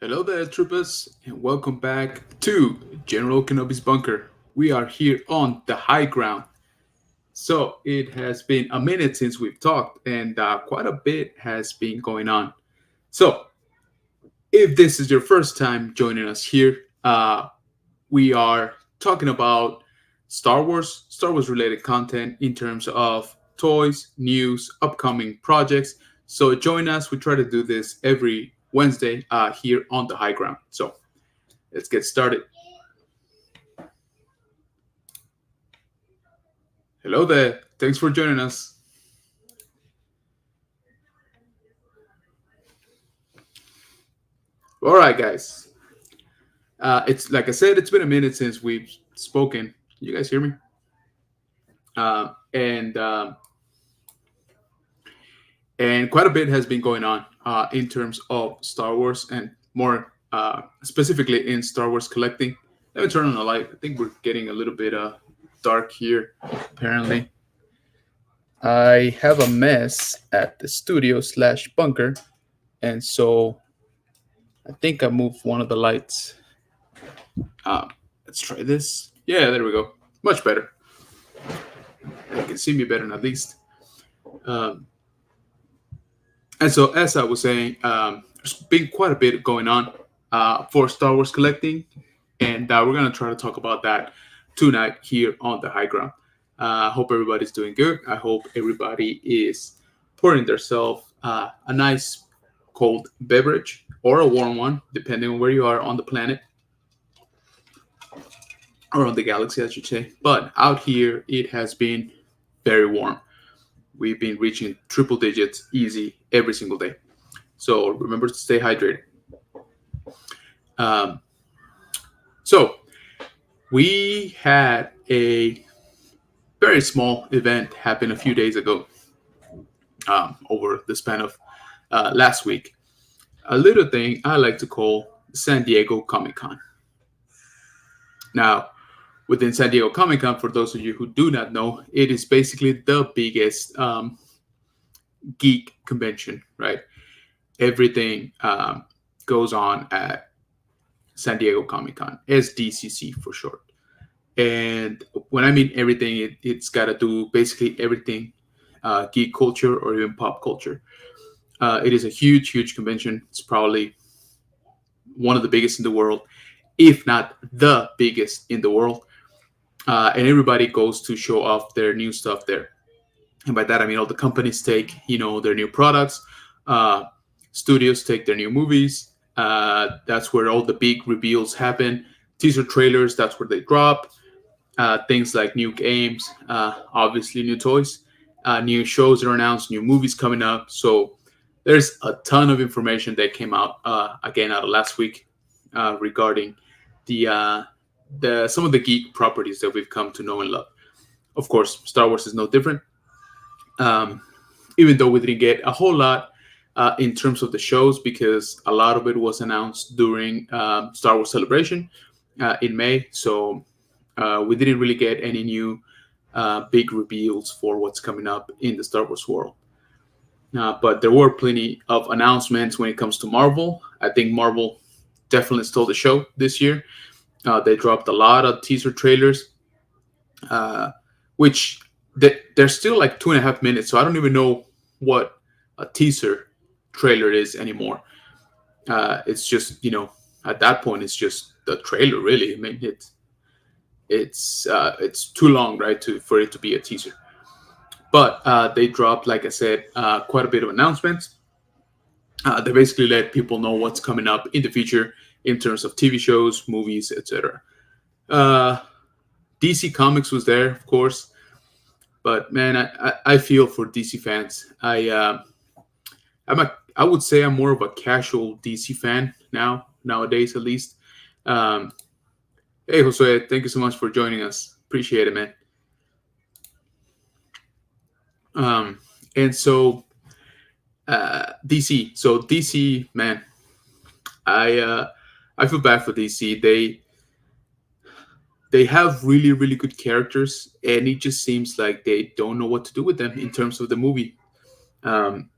Hello there, troopers, and welcome back to General Kenobi's Bunker. We are here on the high ground. So, it has been a minute since we've talked, and quite a bit has been going on. So, if this is your first time joining us here, we are talking about Star Wars related content in terms of toys, news, upcoming projects. So join us. We try to do this every Wednesday here on the high ground. So let's get started. Hello there. Thanks for joining us. All right, guys. It's like I said, it's been a minute since we've spoken. You guys hear me? And and quite a bit has been going on in terms of Star Wars and more specifically in Star Wars collecting. Let me turn on the light. I think we're getting a little bit dark here. Apparently, I have a mess at the studio slash bunker, and so I think I moved one of the lights. Uh, let's try this. Yeah, there we go. Much better. You can see me better, at least. Um, And so, as I was saying, there's been quite a bit going on for Star Wars collecting, and we're going to try to talk about that tonight here on the high ground. I hope everybody's doing good. I hope everybody is pouring themselves a nice cold beverage or a warm one, depending on where you are on the planet or on the galaxy, I should say. But out here, it has been very warm. We've been reaching triple digits easy every single day. So remember to stay hydrated. Um, so we had a very small event happen a few days ago over the span of last week. A little thing I like to call San Diego Comic Con. Now, within San Diego Comic Con, for those of you who do not know, it is basically the biggest geek convention, right? Everything goes on at San Diego Comic Con, SDCC for short. And when I mean everything, it's got to do basically everything geek culture or even pop culture. It is a huge, huge convention. It's probably one of the biggest in the world, if not the biggest in the world. And everybody goes to show off their new stuff there. And by that I mean all the companies take, their new products. Studios take their new movies. That's where all the big reveals happen. Teaser trailers, that's where they drop. Things like new games, obviously new toys, new shows are announced, new movies coming up. So there's a ton of information that came out again out of last week regarding the some of the geek properties that we've come to know and love. Of course, Star Wars is no different. Um, Even though we didn't get a whole lot in terms of the shows, because a lot of it was announced during Star Wars Celebration in May. So we didn't really get any new big reveals for what's coming up in the Star Wars world. But there were plenty of announcements when it comes to Marvel. I think Marvel definitely stole the show this year. They dropped a lot of teaser trailers, which they're still like 2.5 minutes. So I don't even know what a teaser trailer is anymore. It's just, at that point, it's just the trailer, really. I mean, it's too long, right, for it to be a teaser. But they dropped, like I said, quite a bit of announcements. They basically let people know what's coming up in the future in terms of TV shows, movies, etc. DC Comics was there, of course, but man, I feel for DC fans. I would say I'm more of a casual DC fan nowadays at least. Um, hey Jose, thank you so much for joining us. Appreciate it, man. And so DC. So DC, man, I feel bad for DC. They have really, really good characters, and it just seems like they don't know what to do with them in terms of the movie. Um,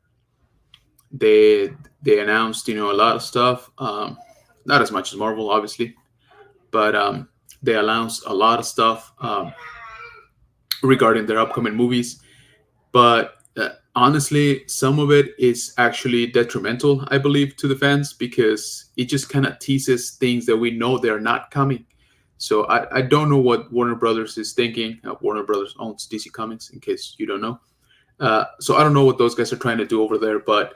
they announced, a lot of stuff. not as much as Marvel, obviously, but they announced a lot of stuff regarding their upcoming movies. But honestly, some of it is actually detrimental, I believe, to the fans because it just kind of teases things that we know they're not coming. So I don't know what Warner Brothers is thinking. Warner Brothers owns DC Comics, in case you don't know. So I don't know what those guys are trying to do over there. But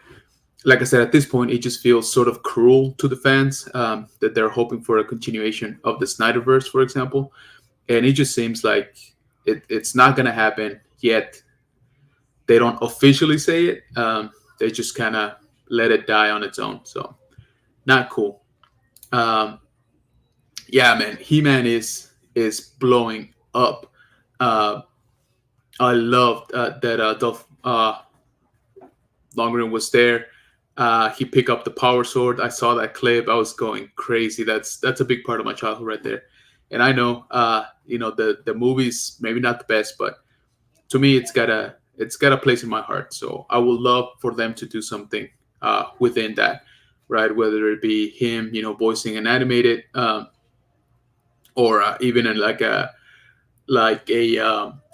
like I said, at this point, it just feels sort of cruel to the fans that they're hoping for a continuation of the Snyderverse, for example. And it just seems like it's not going to happen yet. They don't officially say it. They just kind of let it die on its own. So not cool. Um, yeah, man, He-Man is blowing up. Uh, I loved that Dolph Lundgren was there. He picked up the power sword. I saw that clip. I was going crazy. That's a big part of my childhood right there. And I know, the movie's maybe not the best, but to me, it's got a place in my heart. So I would love for them to do something within that, right? Whether it be him, voicing an animated, or even in like a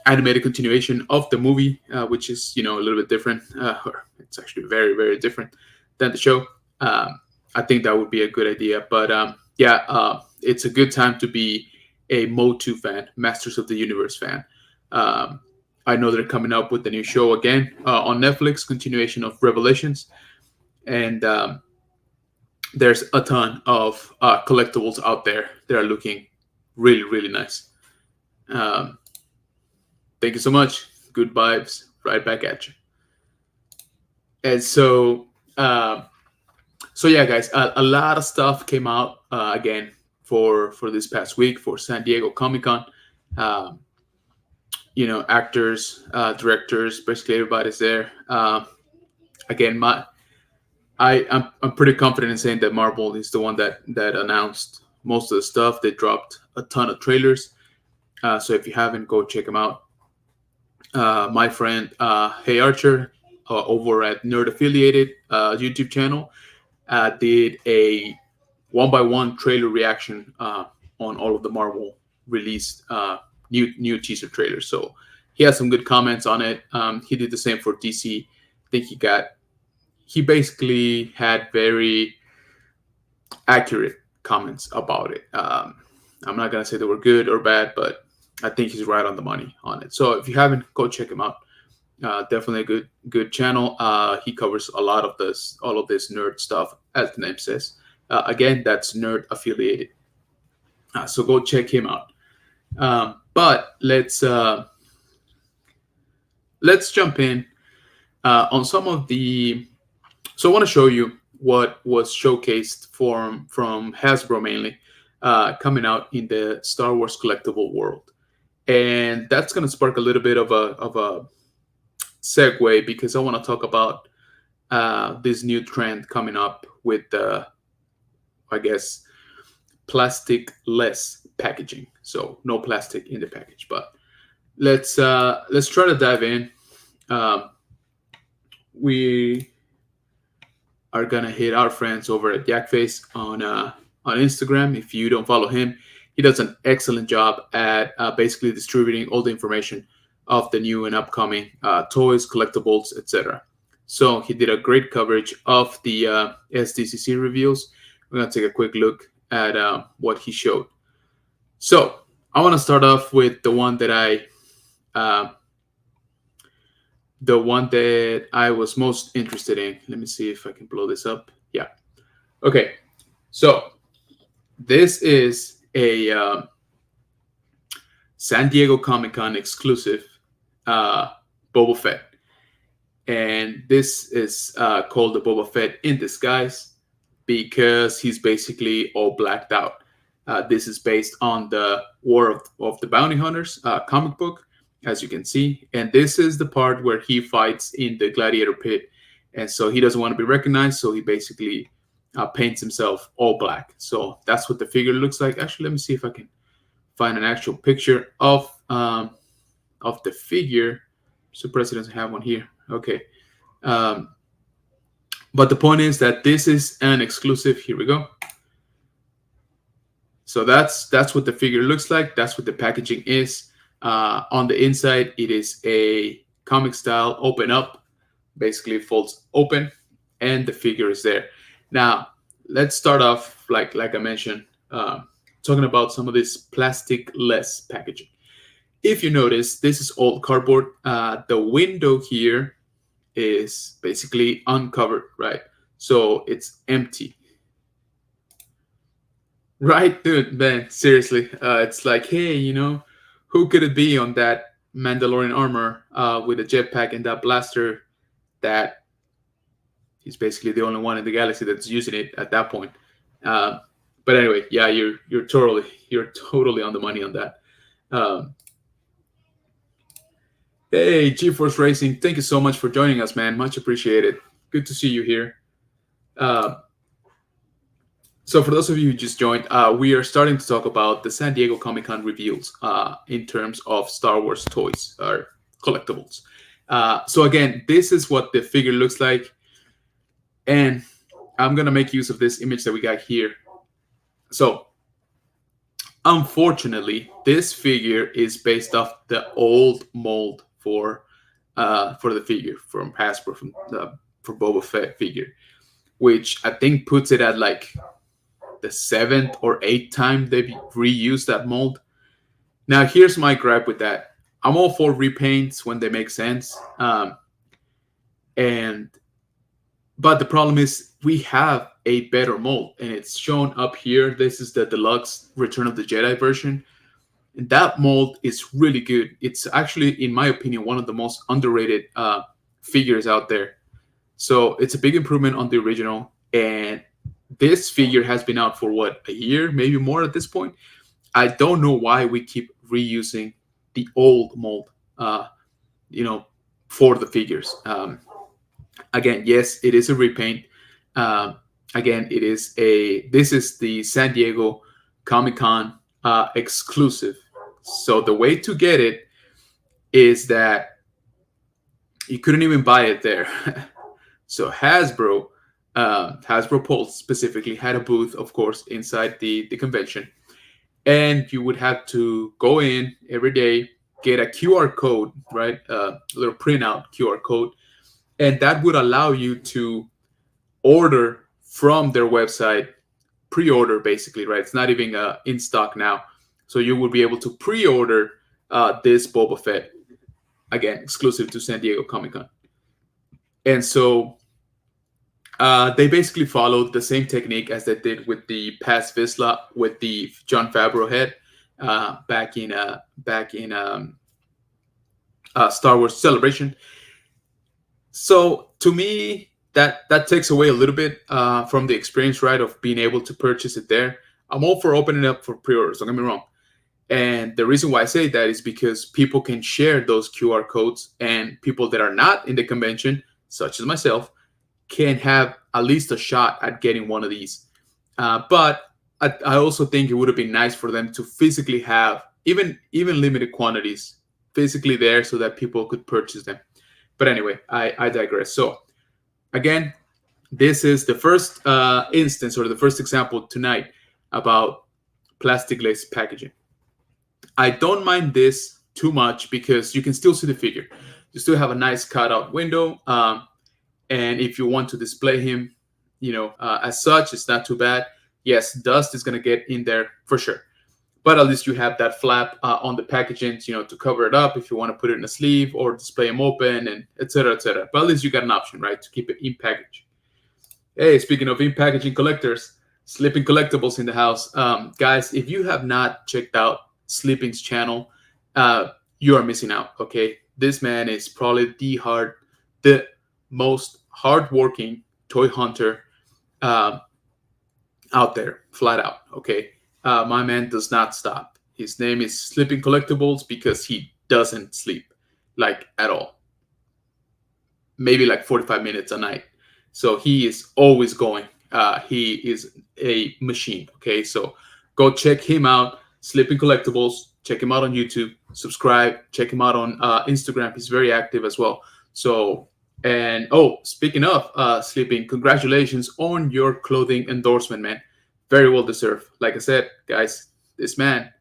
animated continuation of the movie, which is a little bit different. Or it's actually very very different than the show. I think that would be a good idea. But yeah, it's a good time to be a Motu fan, Masters of the Universe fan. Um, I know they're coming up with the new show again on Netflix, continuation of Revelations, and there's a ton of collectibles out there that are looking really really nice. Um, Thank you so much. Good vibes. Right back at you. And uh, so yeah, guys, a lot of stuff came out again for this past week for San Diego Comic Con. Um, Actors, directors, basically everybody's there. Again, I'm pretty confident in saying that Marvel is the one that announced most of the stuff. They dropped a ton of trailers. So if you haven't, go check them out. My friend Hey Archer over at Nerd Affiliated YouTube channel did a one by one trailer reaction on all of the Marvel released new teaser trailers. So he has some good comments on it. He did the same for DC. I think he basically had very accurate comments about it. I'm not gonna say they were good or bad, but I think he's right on the money on it. So if you haven't, go check him out. Definitely a good channel. He covers all of this nerd stuff, as the name says. Again, that's Nerd Affiliated. So go check him out. But let's jump in on some of the. So I want to show you what was showcased from Hasbro mainly, coming out in the Star Wars collectible world. And that's going to spark a little bit of a segue because I want to talk about this new trend coming up with I guess, plastic-less packaging. So no plastic in the package. But let's try to dive in. We are gonna hit our friends over at Jackface on Instagram. If you don't follow him, he does an excellent job at basically distributing all the information of the new and upcoming toys, collectibles, etc. So he did a great coverage of the SDCC reveals. We're gonna take a quick look at what he showed. So I want to start off with the one that I was most interested in. Let me see if I can blow this up. Yeah. Okay. So this is a San Diego Comic Con exclusive Boba Fett. And this is called the Boba Fett in disguise because he's basically all blacked out. This is based on the War of the Bounty Hunters comic book, as you can see. And this is the part where he fights in the gladiator pit. And so he doesn't want to be recognized. So he basically paints himself all black. So that's what the figure looks like. Actually, let me see if I can find an actual picture of the figure. Surprised he doesn't have one here. Okay. But the point is that this is an exclusive. Here we go. So that's what the figure looks like. That's what the packaging is. On the inside, it is a comic style open up, basically folds open, and the figure is there. Now, let's start off like I mentioned, talking about some of this plastic less packaging. If you notice, this is old cardboard. The window here is basically uncovered, right? So it's empty. Right, dude, man, seriously. It's like, hey, who could it be on that Mandalorian armor with a jetpack and that blaster that he's basically the only one in the galaxy that's using it at that point. Uh, but anyway, yeah, you're totally on the money on that. Um, hey, GeForce Racing, thank you so much for joining us, man. Much appreciated. Good to see you here. Uh, So, for those of you who just joined, we are starting to talk about the San Diego Comic-Con reveals in terms of Star Wars toys or collectibles. So, again, this is what the figure looks like. And I'm going to make use of this image that we got here. So, unfortunately, this figure is based off the old mold for the figure from Hasbro, for Boba Fett figure, which I think puts it at like the 7th or 8th time they've reused that mold. Now, here's my gripe with that. I'm all for repaints when they make sense. But the problem is we have a better mold, and it's shown up here. This is the deluxe Return of the Jedi version. And that mold is really good. It's actually, in my opinion, one of the most underrated figures out there. So it's a big improvement on the original. And this figure has been out for what, a year, maybe more at this point. I don't know why we keep reusing the old mold, for the figures. Again, yes, it is a repaint. Again, this is the San Diego Comic-Con exclusive. So the way to get it is that you couldn't even buy it there. So Hasbro Pulse specifically had a booth, of course, inside the convention. And you would have to go in every day, get a QR code, right? A little printout QR code. And that would allow you to order from their website, pre-order basically, right? It's not even in stock now. So you would be able to pre-order this Boba Fett, again, exclusive to San Diego Comic-Con. And so they basically followed the same technique as they did with the Paz Vizsla with the Jon Favreau head back in Star Wars Celebration. So to me, that takes away a little bit from the experience, right, of being able to purchase it there. I'm all for opening up for pre-orders, don't get me wrong. And the reason why I say that is because people can share those QR codes, and people that are not in the convention, such as myself, can have at least a shot at getting one of these. But I also think it would have been nice for them to physically have even limited quantities physically there so that people could purchase them. But anyway, I digress. So again, this is the first instance or the first example tonight about plastic-less packaging. I don't mind this too much because you can still see the figure. You still have a nice cutout window. And if you want to display him, as such, it's not too bad. Yes, dust is going to get in there for sure. But at least you have that flap on the packaging, to cover it up if you want to put it in a sleeve or display them open, and et cetera, et cetera. But at least you got an option, right, to keep it in package. Hey, speaking of in packaging collectors, Sleeping Collectibles in the house. Guys, if you have not checked out Sleeping's channel, you are missing out, okay? This man is probably the most hardworking toy hunter out there, flat out, okay? My man does not stop. His name is Sleeping Collectibles because he doesn't sleep, like, at all. Maybe like 45 minutes a night. So he is always going. He is a machine, okay? So go check him out, Sleeping Collectibles. Check him out on YouTube. Subscribe. Check him out on Instagram. He's very active as well. So, and speaking of Sleeping, congratulations on your clothing endorsement, man. very well deserved. Like I said, guys, this man,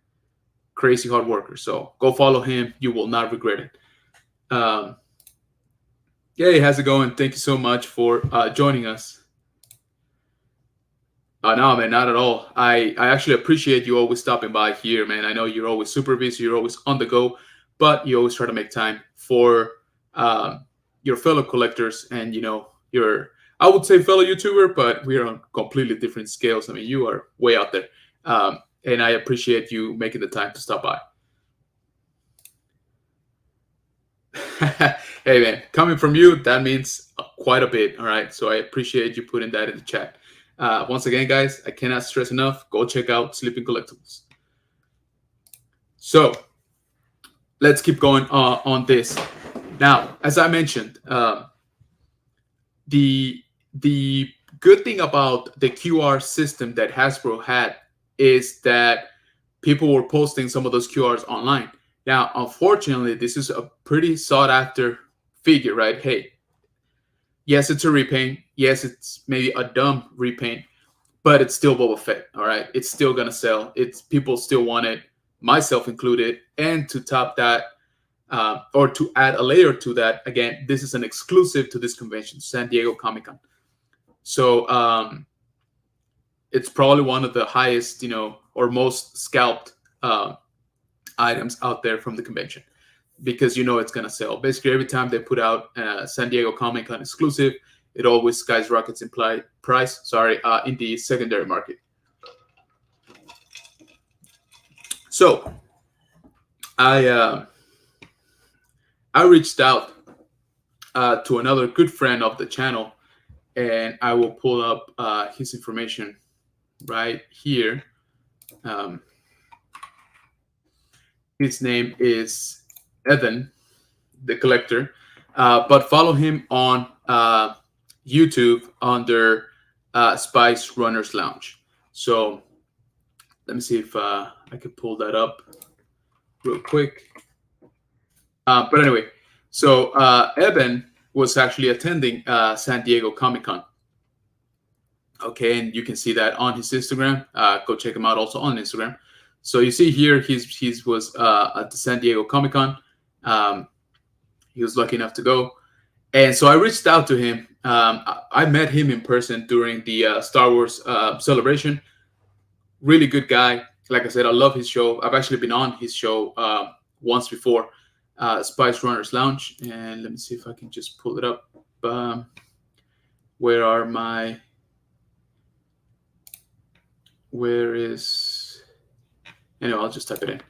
crazy hard worker. So go follow him. You will not regret it. Um, yeah, how's it going? Thank you so much for joining us. No, man, not at all. I actually appreciate you always stopping by here, man. I know you're always super busy, you're always on the go, but you always try to make time for um, your fellow collectors and your I would say fellow YouTuber, but we're on completely different scales. I mean, you are way out there, and I appreciate you making the time to stop by. Hey, man, coming from you, that means quite a bit. All right, so I appreciate you putting that in the chat. Once again, guys, I cannot stress enough, go check out Sleeping Collectibles. So let's keep going on this. Now, as I mentioned, the good thing about the QR system that Hasbro had is that people were posting some of those QRs online. Now, unfortunately, this is a pretty sought after figure, right? Hey, yes, it's a repaint. Yes, it's maybe a dumb repaint, but it's still Boba Fett. All right, it's still gonna sell. It's people still want it, myself included. And to top that, or to add a layer to that, again, this is an exclusive to this convention, San Diego Comic-Con. So it's probably one of the highest, or most scalped items out there from the convention, because it's going to sell. Basically, every time they put out San Diego Comic-Con exclusive, it always skyrockets in price. In the secondary market. So I reached out to another good friend of the channel, and I will pull up his information right here. His name is Evan, the collector, but follow him on YouTube under Spice Runners Lounge. So let me see if I can pull that up real quick. But anyway, so Evan was actually attending San Diego Comic-Con. Okay, and you can see that on his Instagram. Go check him out also on Instagram. So you see here, he was at the San Diego Comic-Con. He was lucky enough to go. And so I reached out to him. I met him in person during the Star Wars celebration. Really good guy. Like I said, I love his show. I've actually been on his show once before, Spice Runners Lounge. And let me see if I can just pull it up. Where is... Anyway, I'll just type it in.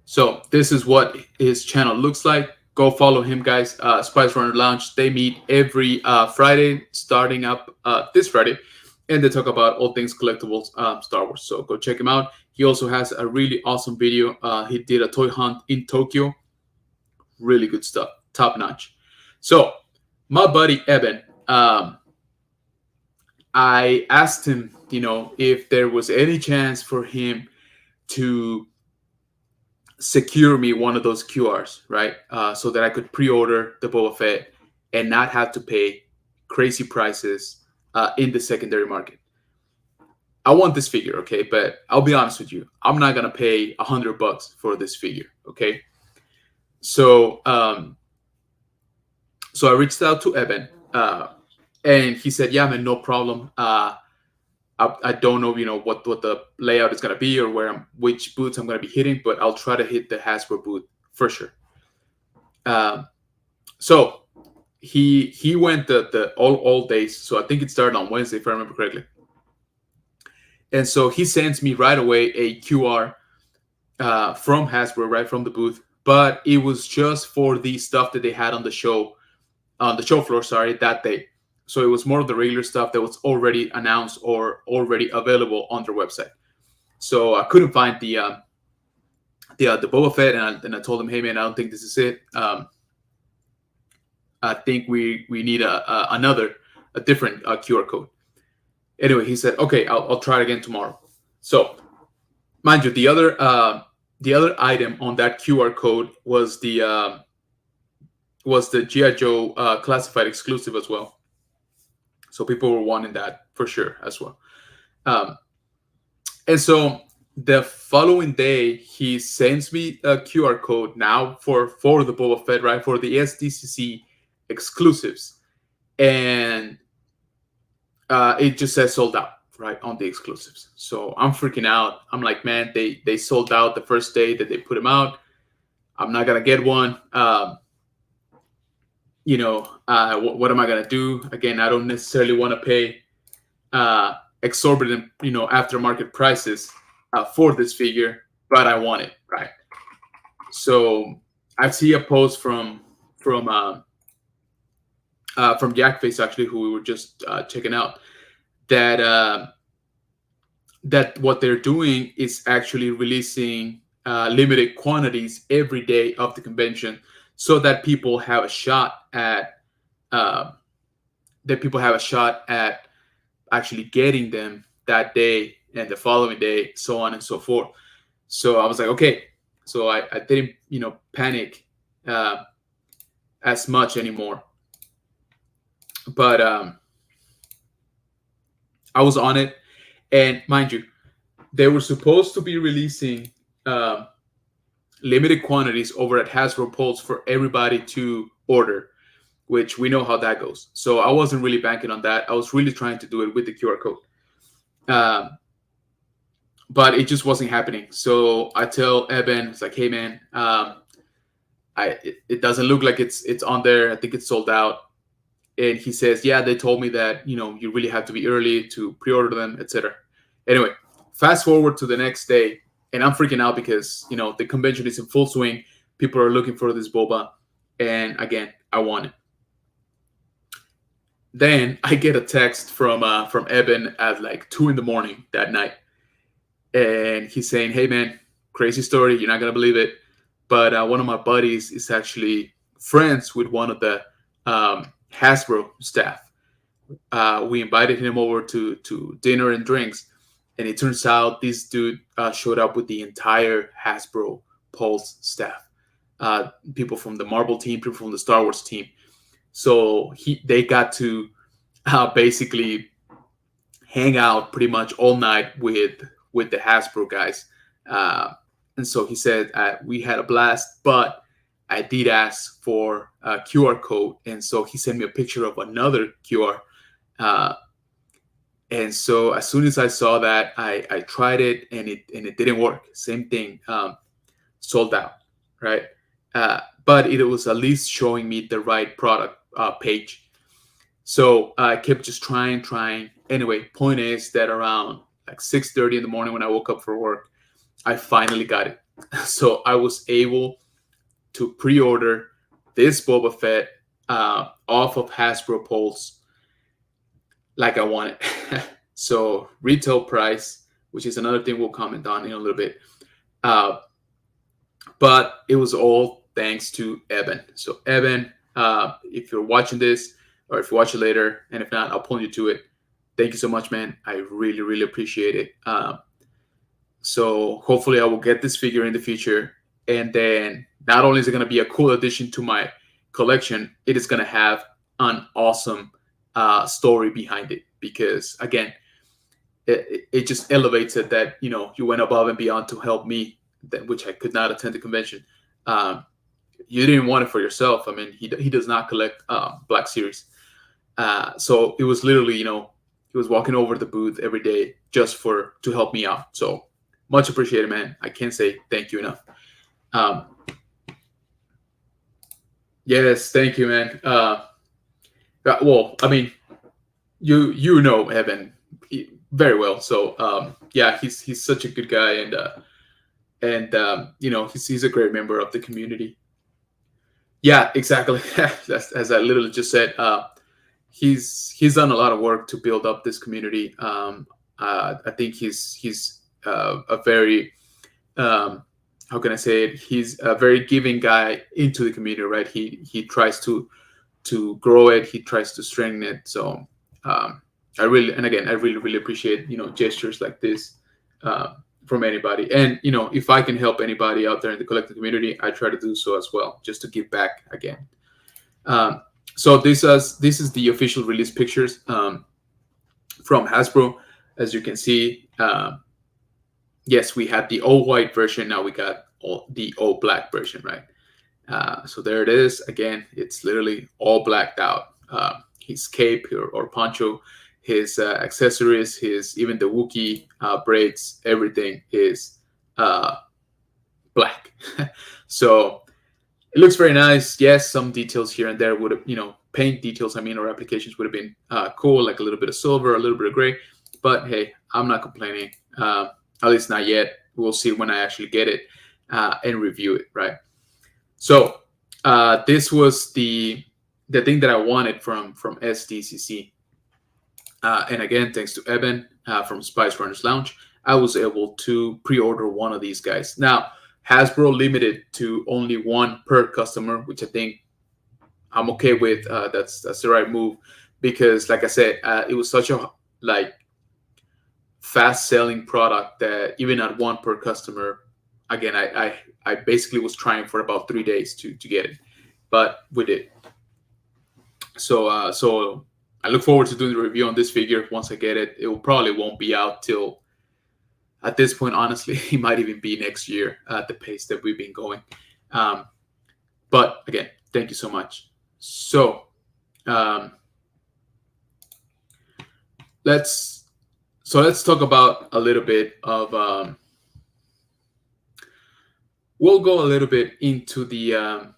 So this is what his channel looks like. Go follow him, guys. Spice Runner Lounge. They meet every Friday, starting up this Friday, and they talk about all things collectibles, Star Wars. So go check him out. He also has a really awesome video. He did a toy hunt in Tokyo. Really good stuff, top notch. So my buddy Evan, I asked him, if there was any chance for him to secure me one of those QRs, right? So that I could pre-order the Boba Fett and not have to pay crazy prices in the secondary market. I want this figure, okay? But I'll be honest with you, I'm not gonna pay $100 for this figure, okay? So, so I reached out to Evan, and he said, "Yeah, man, no problem. I don't know, what the layout is gonna be or which booths I'm gonna be hitting, but I'll try to hit the Hasbro booth for sure." So he went the all days. So I think it started on Wednesday, if I remember correctly. And so he sends me right away a QR from Hasbro, right from the booth, but it was just for the stuff that they had on the show floor, that day. So it was more of the regular stuff that was already announced or already available on their website. So I couldn't find the Boba Fett, and I told him, "Hey, man, I don't think this is it. I think we need a different QR code." Anyway, he said, "Okay, I'll try it again tomorrow." So, mind you, the other item on that QR code was the was the GI Joe classified exclusive as well. So people were wanting that for sure as well. Um, and so the following day, he sends me a QR code now for the Boba Fett, right, for the SDCC exclusives, and it just says sold out right on the exclusives. So I'm freaking out. I'm like, man, they sold out the first day that they put them out. I'm not gonna get one. What am I gonna do? Again, I don't necessarily want to pay exorbitant, aftermarket prices for this figure, but I want it, right? So I see a post from from Jackface actually, who we were just checking out, that that what they're doing is actually releasing limited quantities every day of the convention, so that people have a shot at uh, actually getting them that day and the following day, so on and so forth. So I was like, okay. So I didn't, panic uh, as much anymore. But I was on it, and mind you, they were supposed to be releasing uh, limited quantities over at Hasbro Pulse for everybody to order, which we know how that goes. So I wasn't really banking on that. I was really trying to do it with the QR code. Um, but it just wasn't happening. So I tell Evan, it's like, hey man, it doesn't look like it's on there. I think it's sold out. And he says, yeah, they told me that you really have to be early to pre-order them, etc. Anyway, fast forward to the next day, and I'm freaking out because the convention is in full swing. People are looking for this boba, and again, I want it. Then I get a text from Evan at like 2 in the morning that night, and he's saying, "Hey man, crazy story. You're not gonna believe it, but one of my buddies is actually friends with one of the Hasbro staff. We invited him over to dinner and drinks, and it turns out this dude showed up with the entire Hasbro Pulse staff, people from the Marvel team, people from the Star Wars team. So they got to basically hang out pretty much all night with the Hasbro guys. Uh, and so he said we had a blast, but I did ask for a QR code, and so he sent me a picture of another QR. Uh, and so as soon as I saw that, I tried it, and it didn't work. Same thing, sold out, right? But it was at least showing me the right product page. So I kept just trying. Anyway, point is that around like 6:30 in the morning when I woke up for work, I finally got it. So I was able to pre-order this Boba Fett off of Hasbro Pulse like I wanted. So retail price, which is another thing we'll comment on in a little bit. But it was all thanks to Evan. So Evan, if you're watching this, or if you watch it later, and if not, I'll point you to it. Thank you so much, man. I really, really appreciate it. So hopefully I will get this figure in the future. And then not only is it going to be a cool addition to my collection, it is going to have an awesome story behind it. Because again, it just elevates it that, you went above and beyond to help me, which I could not attend the convention. You didn't want it for yourself. I mean, he does not collect Black Series. So it was literally, he was walking over the booth every day just to help me out. So much appreciated, man. I can't say thank you enough. Yes, thank you, man. Well, I mean, you know Evan very well. So yeah, he's such a good guy, and he's a great member of the community. Yeah, exactly. As I literally just said, he's done a lot of work to build up this community. I think he's a very how can I say it? He's a very giving guy into the community, right? He tries to grow it. He tries to strengthen it. So I really appreciate gestures like this from anybody. And if I can help anybody out there in the collecting community, I try to do so as well, just to give back again. Um, so this is the official release pictures from Hasbro. As you can see, yes, we had the all white version. Now we got the all black version, right? So there it is. Again, it's literally all blacked out. His cape or poncho, his accessories, his even the Wookiee braids, everything is uh, black. So it looks very nice. Yes, some details here and there would have, paint details, or applications would have been cool, like a little bit of silver, a little bit of gray. But hey, I'm not complaining. At least not yet. We'll see when I actually get it and review it, right? So this was the thing that I wanted from SDCC. And again, thanks to Evan from Spice Runners Lounge, I was able to pre-order one of these guys. Now, Hasbro limited to only one per customer, which I think I'm okay with. That's the right move because, like I said, it was such a fast-selling product that even at one per customer, again, I basically was trying for about 3 days to get it, but we did. So so I look forward to doing the review on this figure once I get it. It will probably won't be out till, at this point, honestly, it might even be next year at the pace that we've been going. But again, thank you so much. So let's talk about a little bit of. We'll go a little bit into the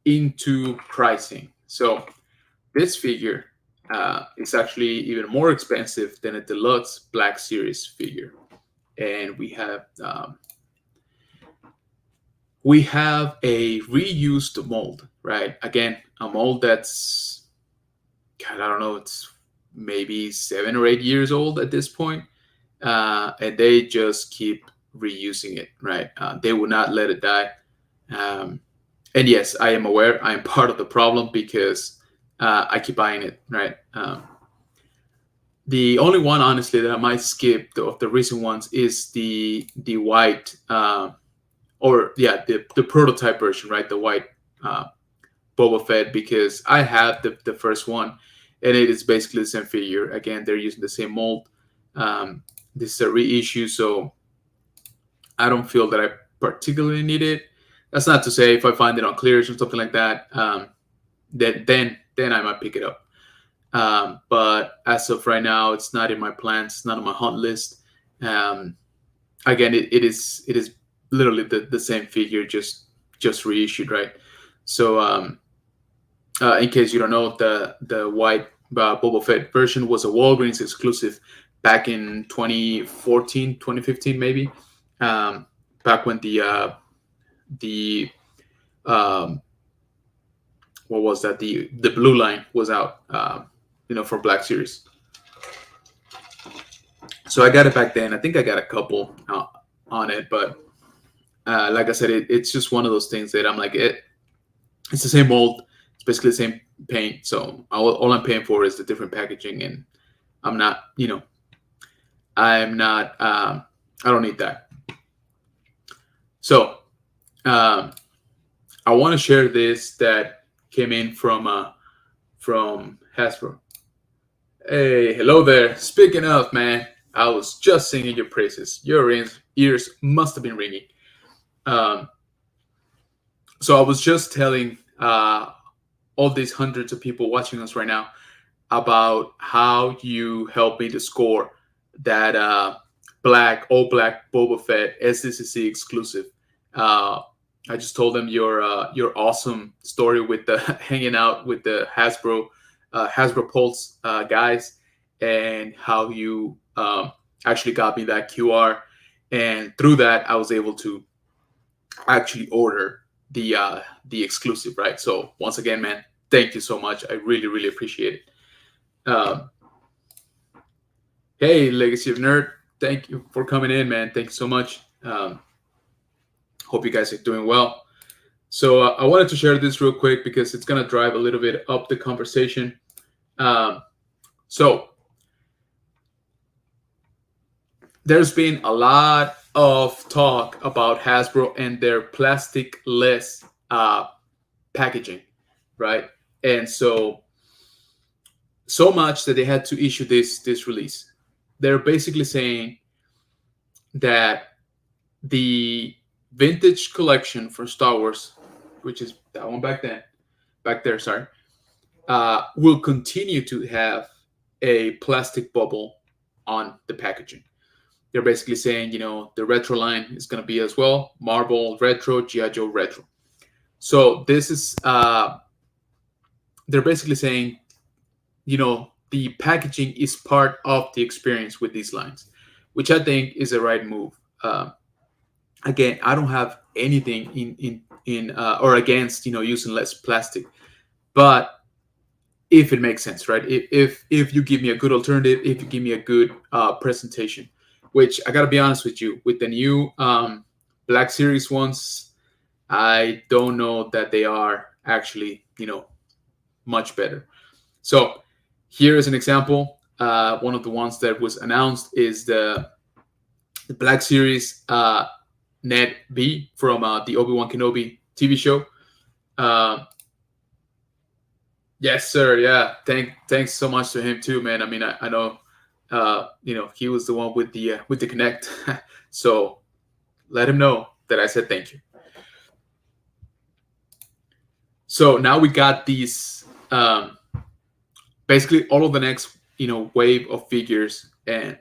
into pricing. So this figure is actually even more expensive than a deluxe Black Series figure, and we have a reused mold, right? Again, a mold that's, God, I don't know, it's maybe 7 or 8 years old at this point, and they just keep reusing it, right? They will not let it die. And yes, I am aware I am part of the problem because I keep buying it, right? The only one, honestly, that I might skip of the recent ones is the white, the prototype version, right? The white Boba Fett, because I have the first one, and it is basically the same figure. Again, they're using the same mold. This is a reissue, so I don't feel that I particularly need it. That's not to say if I find it on clearance or something like that, then I might pick it up. But as of right now, it's not in my plans. It's not on my hunt list. Again, it is literally the same figure, just reissued, right? So in case you don't know, the white Boba Fett version was a Walgreens exclusive back in 2014, 2015 maybe. Back when the what was that, the blue line was out, for Black Series. So I got it back then. I think I got a couple on it, but like I said, it's just one of those things that I'm like, it's the same mold, it's basically the same paint, so all I'm paying for is the different packaging, and I'm not, I don't need that. So I want to share this that came in from Hasbro. Hey, hello there. Speaking of, man, I was just singing your praises. Your ears must have been ringing. So I was just telling all these hundreds of people watching us right now about how you helped me to score that all black Boba Fett SDCC exclusive. I just told them your awesome story with the hanging out with the Hasbro Pulse guys, and how you actually got me that QR, and through that I was able to actually order the exclusive, right? So once again, man, thank you so much. I really appreciate it. Hey, Legacy of Nerd, thank you for coming in, man. Thank you so much. Hope you guys are doing well. So I wanted to share this real quick because it's going to drive a little bit up the conversation. So there's been a lot of talk about Hasbro and their plastic-less packaging. right? And so much that they had to issue this release. They're basically saying that the vintage collection for Star Wars, which is that one back there, sorry, will continue to have a plastic bubble on the packaging. They're basically saying, the retro line is going to be as well, Marvel retro, GI Joe retro. So this is they're basically saying, the packaging is part of the experience with these lines, which I think is a right move. Again, I don't have anything in or against using less plastic, but if it makes sense, right? If you give me a good alternative, if you give me a good presentation, which I gotta be honest with you, with the new Black Series ones, I don't know that they are actually much better. So here is an example. One of the ones that was announced is the Black Series Ned B from the Obi-Wan Kenobi TV show. Yes, sir. Yeah. Thanks so much to him too, man. I mean, I know, he was the one with the Connect. So let him know that I said thank you. So now we got these, basically all of the next, wave of figures, and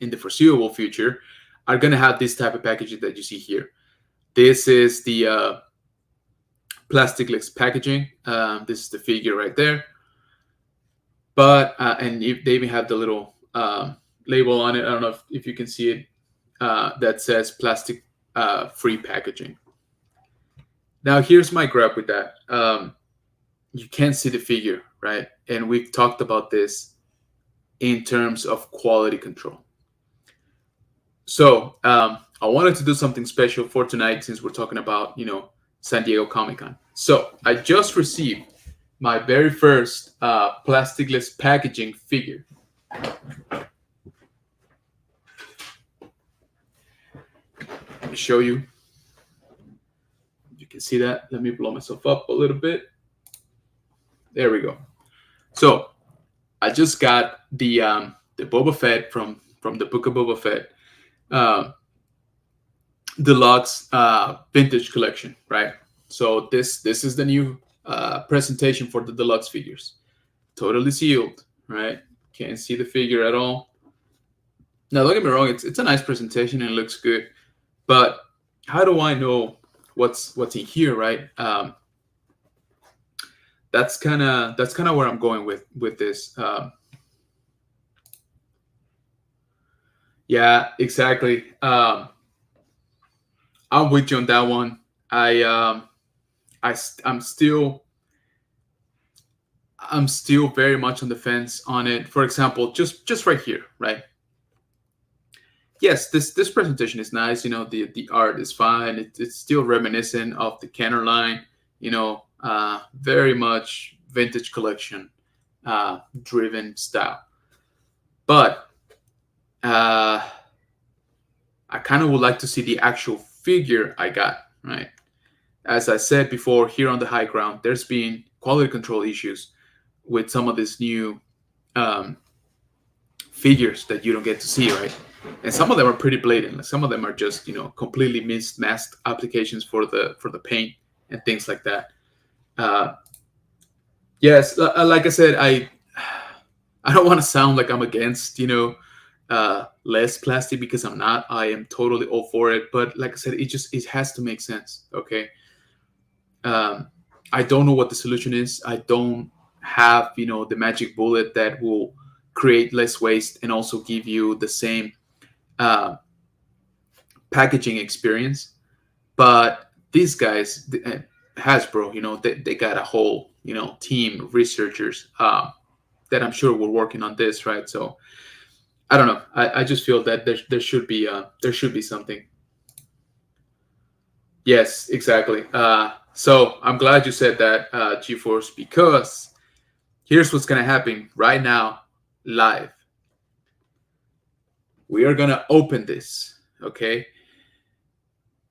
in the foreseeable future, are gonna have this type of packaging that you see here. This is the plasticless packaging. This is the figure right there. But and they even have the little label on it. I don't know if you can see it, that says plastic free packaging. Now here's my gripe with that. You can't see the figure, right? And we've talked about this in terms of quality control. So I wanted to do something special for tonight, since we're talking about San Diego Comic-Con. So I just received my very first plasticless packaging figure. Let me show you. You can see that. Let me blow myself up a little bit. There we go. So I just got the Boba Fett from the Book of Boba Fett deluxe vintage collection, right? So this is the new presentation for the deluxe figures. Totally sealed, right? Can't see the figure at all. Now, don't get me wrong, it's a nice presentation and it looks good, but how do I know what's in here, right? That's kind of where I'm going with this. Yeah, exactly. I'm with you on that one. I'm still very much on the fence on it. For example, just right here, right? Yes, this presentation is nice. The art is fine. It's still reminiscent of the Kenner line. Very much vintage collection driven style. But I kind of would like to see the actual figure I got, right? As I said before, here on the high ground, there's been quality control issues with some of these new figures that you don't get to see, right? And some of them are pretty blatant. Some of them are just completely masked applications for the paint and things like that. Yes, like I said, I don't want to sound like I'm against less plastic, because I'm not. I am totally all for it. But like I said, it has to make sense. Okay. I don't know what the solution is. I don't have the magic bullet that will create less waste and also give you the same packaging experience. But these guys, Hasbro, they got a whole team of researchers that I'm sure were working on this, right? So I don't know. I just feel that there should be something. Yes, exactly. So I'm glad you said that, GeForce, because here's what's gonna happen right now, live. We are gonna open this, okay?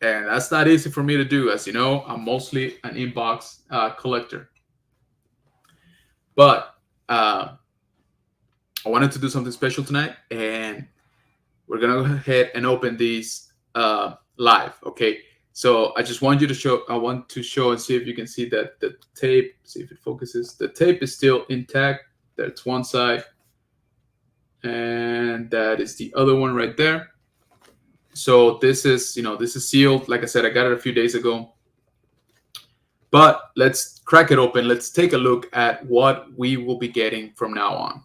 And that's not easy for me to do. As you know, I'm mostly an inbox collector. But I wanted to do something special tonight, and we're gonna go ahead and open these live. Okay. So I just want you to show. I want to show and see if you can see that the tape. See if it focuses. The tape is still intact. That's one side, and that is the other one right there. So this is, this is sealed. Like I said, I got it a few days ago. But let's crack it open. Let's take a look at what we will be getting from now on.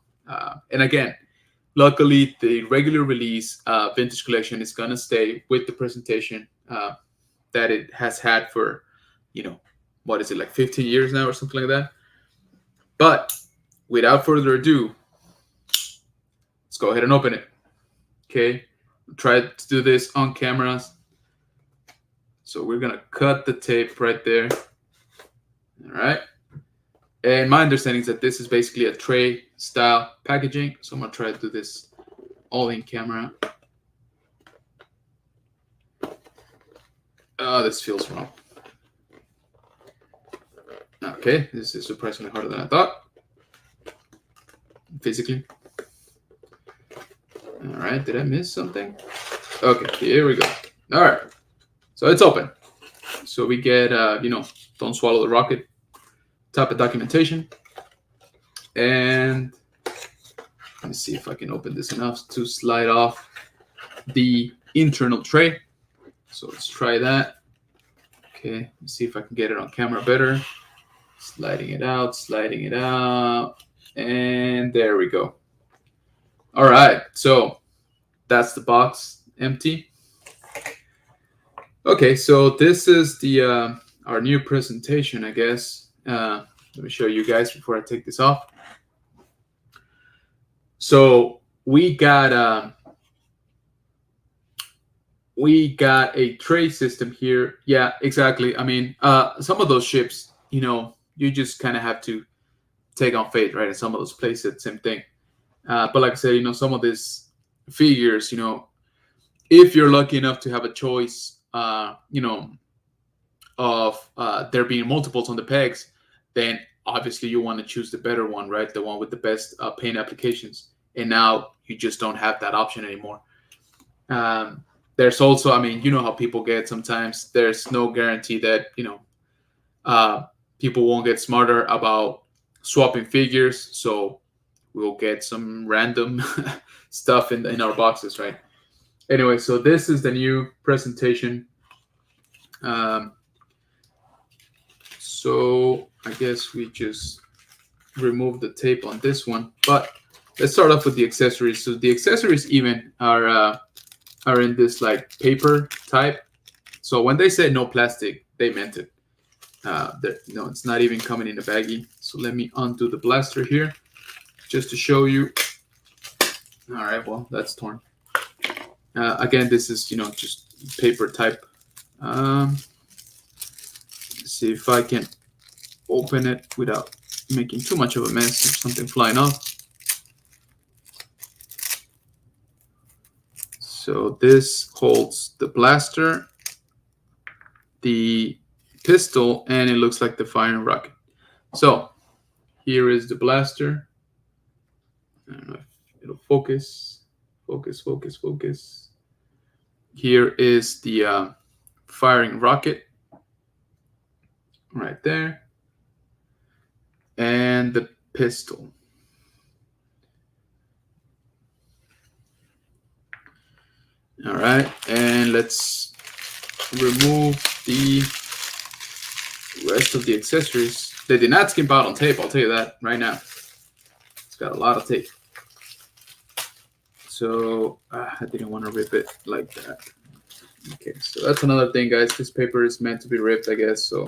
And again, luckily, the regular release vintage collection is going to stay with the presentation that it has had for, what is it, like 15 years now or something like that. But without further ado, let's go ahead and open it. Okay. Try to do this on cameras. So we're going to cut the tape right there. All right. And my understanding is that this is basically a tray style packaging. So I'm going to try to do this all in camera. Oh, this feels wrong. Okay, this is surprisingly harder than I thought. Physically. All right, did I miss something? Okay, here we go. All right, so it's open. So we get, don't swallow the rocket type of documentation. And let me see if I can open this enough to slide off the internal tray. So let's try that. Okay, let's see if I can get it on camera better. Sliding it out, and there we go. All right, so that's the box empty. Okay, so this is the our new presentation, I guess. Let me show you guys before I take this off. So we got a tray system here. Yeah, exactly. I mean, some of those ships, you just kind of have to take on faith, right? And some of those places, same thing. But like I said, some of these figures, if you're lucky enough to have a choice, of there being multiples on the pegs, then obviously you want to choose the better one, right? The one with the best paint applications. And now you just don't have that option anymore. There's also, how people get sometimes. There's no guarantee that, people won't get smarter about swapping figures. So we'll get some random stuff in our boxes, right? Anyway, so this is the new presentation. So I guess we just remove the tape on this one. But let's start off with the accessories. So the accessories even are in this like paper type. So when they say no plastic, they meant it. It's not even coming in a baggie. So let me undo the blaster here just to show you. All right, well, that's torn. Again, this is, just paper type. Let's see if I can open it without making too much of a mess or something flying off. So this holds the blaster, the pistol, and it looks like the firing rocket. So here is the blaster. I don't know if it'll focus. Focus. Here is the firing rocket right there. And the pistol. All right, and let's remove the rest of the accessories. They did not skimp out on tape, I'll tell you that right now. It's got a lot of tape. So I didn't want to rip it like that. Okay, so that's another thing, guys. This paper is meant to be ripped, I guess, so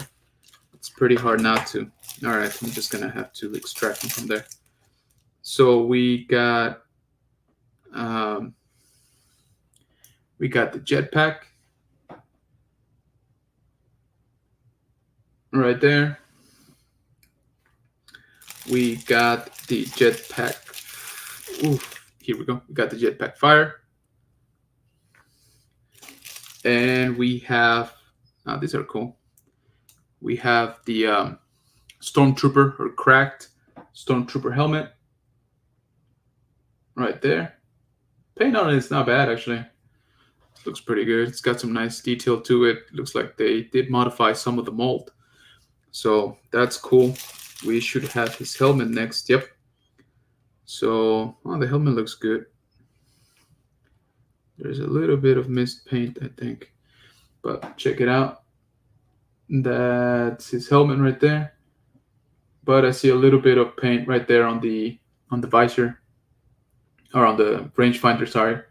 it's pretty hard not to. All right, I'm just going to have to extract them from there. So we got the jetpack right there. We got the jetpack. Ooh, here we go. We got the jetpack fire. And we have, these are cool. We have the Stormtrooper or cracked Stormtrooper helmet right there. Paint on it is not bad actually. Looks pretty good. It's got some nice detail to it. Looks like they did modify some of the mold. So that's cool. We should have his helmet next. Yep. So the helmet looks good. There's a little bit of mist paint, I think. But check it out. That's his helmet right there. But I see a little bit of paint right there on the visor, or on the rangefinder, sorry.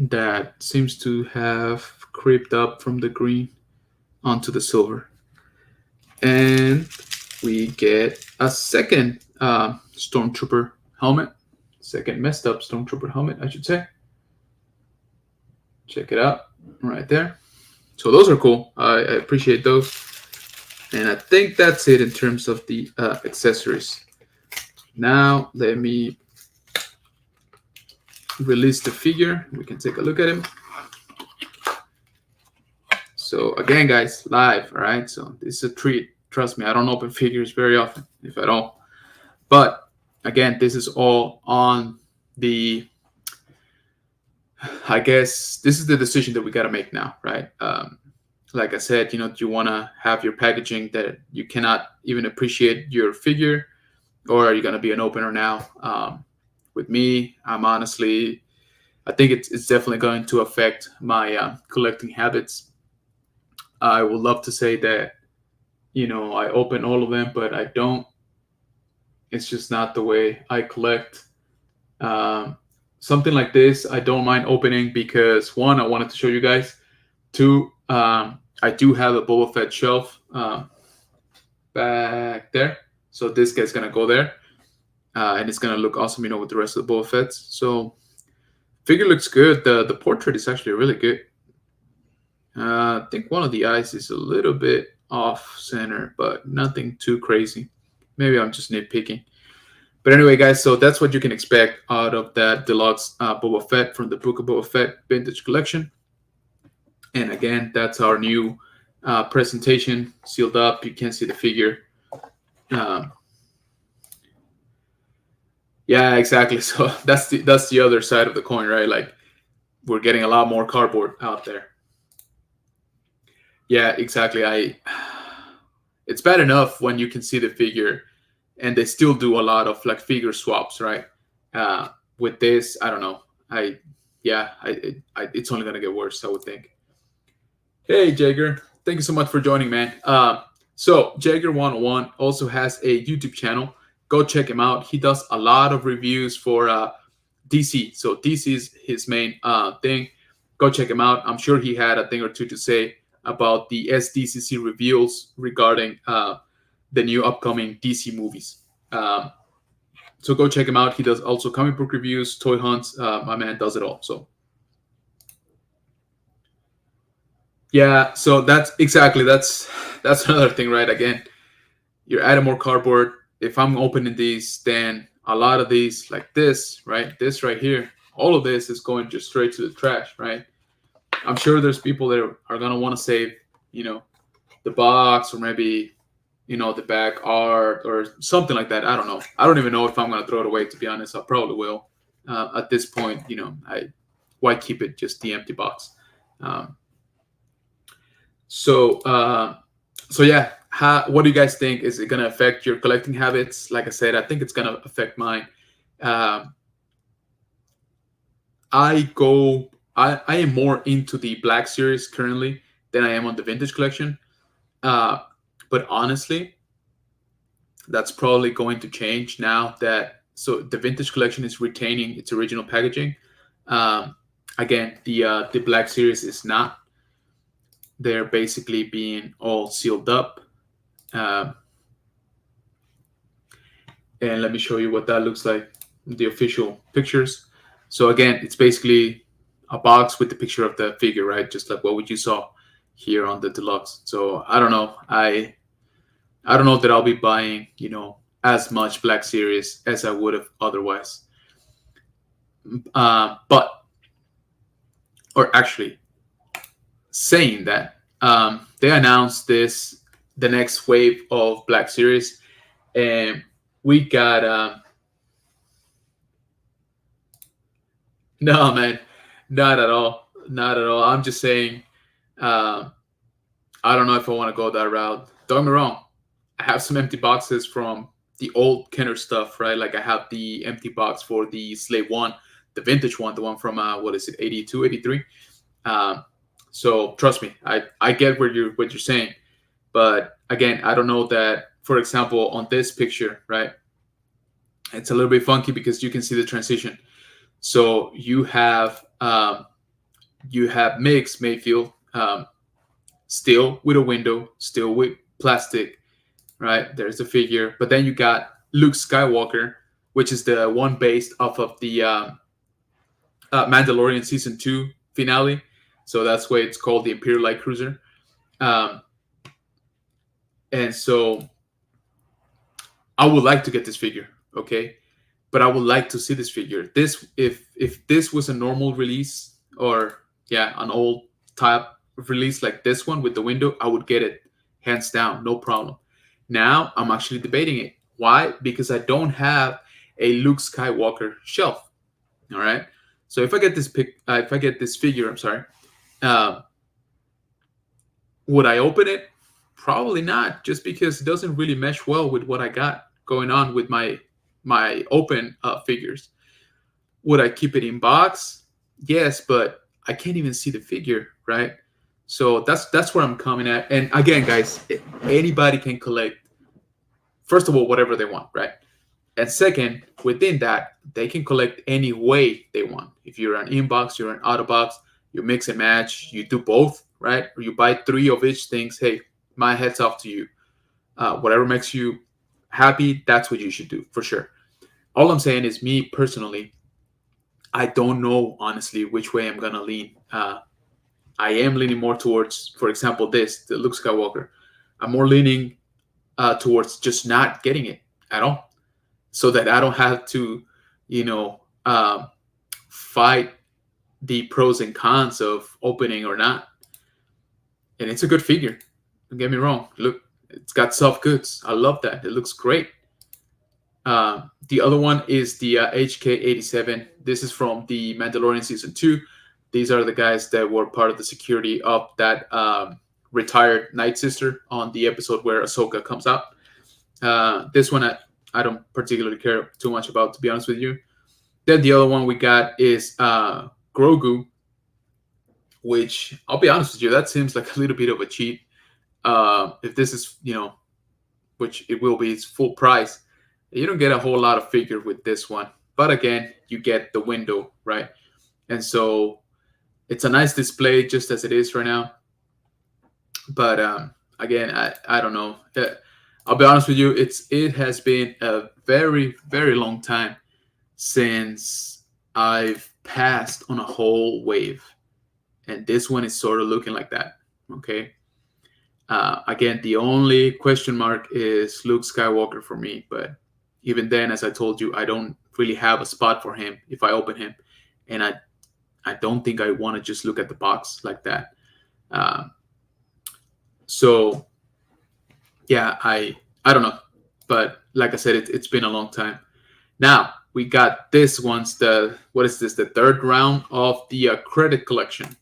That seems to have creeped up from the green onto the silver. And we get a second Stormtrooper helmet. Second messed up Stormtrooper helmet, I should say. Check it out right there. So those are cool. I appreciate those. And I think that's it in terms of the accessories. Now let me release the figure. We can take a look at him. So again, guys, live, all right? So this is a treat. Trust me, I don't open figures very often, if at all. But again, this is all on the, I guess, this is the decision that we got to make now, right? Like I said, do you want to have your packaging that you cannot even appreciate your figure, or are you going to be an opener now? With me, I'm honestly, I think it's definitely going to affect my collecting habits. I would love to say that, I open all of them, but I don't. It's just not the way I collect. Something like this, I don't mind opening because, one, I wanted to show you guys. Two, I do have a Boba Fett shelf back there. So this guy's going to go there. And it's going to look awesome, with the rest of the Boba Fett's. So figure looks good. The portrait is actually really good. I think one of the eyes is a little bit off center, but nothing too crazy. Maybe I'm just nitpicking. But anyway, guys, so that's what you can expect out of that deluxe Boba Fett from the Book of Boba Fett Vintage Collection. And again, that's our new presentation, sealed up. You can see the figure. Yeah, exactly. So that's the other side of the coin, right? Like, we're getting a lot more cardboard out there. Yeah, exactly. It's bad enough when you can see the figure, and they still do a lot of like figure swaps, right? With this, I don't know. It's only gonna get worse, I would think. Hey, Jagger, thank you so much for joining, man. So Jagger 101 also has a YouTube channel. Go check him out. He does a lot of reviews for DC. So DC is his main thing. Go check him out. I'm sure he had a thing or two to say about the SDCC reveals regarding the new upcoming DC movies. So go check him out. He does also comic book reviews, toy hunts. My man does it all. So yeah, so that's another thing, right? Again, you're adding more cardboard. If I'm opening these, then a lot of these, like this, right? This right here, all of this is going just straight to the trash, right? I'm sure there's people that are going to want to save, the box, or maybe, the back art or something like that. I don't know. I don't even know if I'm going to throw it away, to be honest. I probably will. At this point, why keep it just the empty box? So yeah, what do you guys think? Is it going to affect your collecting habits? Like I said, I think it's going to affect mine. I am more into the Black Series currently than I am on the Vintage Collection. But honestly, that's probably going to change now that the Vintage Collection is retaining its original packaging. Again, the Black Series is not. They're basically being all sealed up. And let me show you what that looks like, the official pictures. So again, it's basically a box with the picture of the figure, right? Just like what you saw here on the deluxe. So I don't know. I don't know that I'll be buying, as much Black Series as I would have otherwise. Saying that, they announced the next wave of Black Series, And we got no, man, not at all, not at all. I'm just saying, uh, I don't know if I want to go that route. Don't get me wrong, I have some empty boxes from the old Kenner stuff, right? Like I have the empty box for the Slave One, the vintage one, the one from what is it, 82, 83. Um, so trust me, I get what you're saying, but again, I don't know that. For example, on this picture, right? It's a little bit funky because you can see the transition. So you have Mix Mayfield, still with a window, still with plastic, right? There's the figure, but then you got Luke Skywalker, which is the one based off of the Mandalorian season 2 finale. So that's why it's called the Imperial Light Cruiser. Um, and so I would like to get this figure, okay? But I would like to see this figure. This, if this was a normal release, or yeah, an old type of release like this one with the window, I would get it hands down, no problem. Now I'm actually debating it. Why? Because I don't have a Luke Skywalker shelf. All right. So if I get if I get this figure, I'm sorry, uh, would I open it? Probably not, just because it doesn't really mesh well with what I got going on with my open figures. Would I keep it in box? Yes, but I can't even see the figure, right? So that's where I'm coming at. And again, guys, anybody can collect. First of all, whatever they want, right? And second, within that, they can collect any way they want. If you're an inbox, you're an out of box, you mix and match, you do both, right? Or you buy 3 of each things. Hey, my head's off to you. Whatever makes you happy, that's what you should do for sure. All I'm saying is, me personally, I don't know honestly which way I'm gonna lean. I am leaning more towards, for example, the Luke Skywalker. I'm more leaning towards just not getting it at all, so that I don't have to, you know, fight the pros and cons of opening or not. And it's a good figure. Don't get me wrong. Look, it's got soft goods. I love that. It looks great. The other one is the HK-87. This is from the Mandalorian season 2. These are the guys that were part of the security of that retired Night Sister on the episode where Ahsoka comes out. This one I don't particularly care too much about, to be honest with you. Then the other one we got is Grogu, which I'll be honest with you, that seems like a little bit of a cheat. If this is, which it will be, it's full price, you don't get a whole lot of figure with this one. But again, you get the window, right? And so it's a nice display just as it is right now. But again, I don't know. I'll be honest with you, it has been a very, very long time since I've passed on a whole wave. And this one is sort of looking like that. Okay. Again, the only question mark is Luke Skywalker for me. But even then, as I told you, I don't really have a spot for him if I open him. And I don't think I want to just look at the box like that. So, yeah, I don't know. But like I said, it's been a long time. Now, we got this one's what is this? The third round of the credit collection.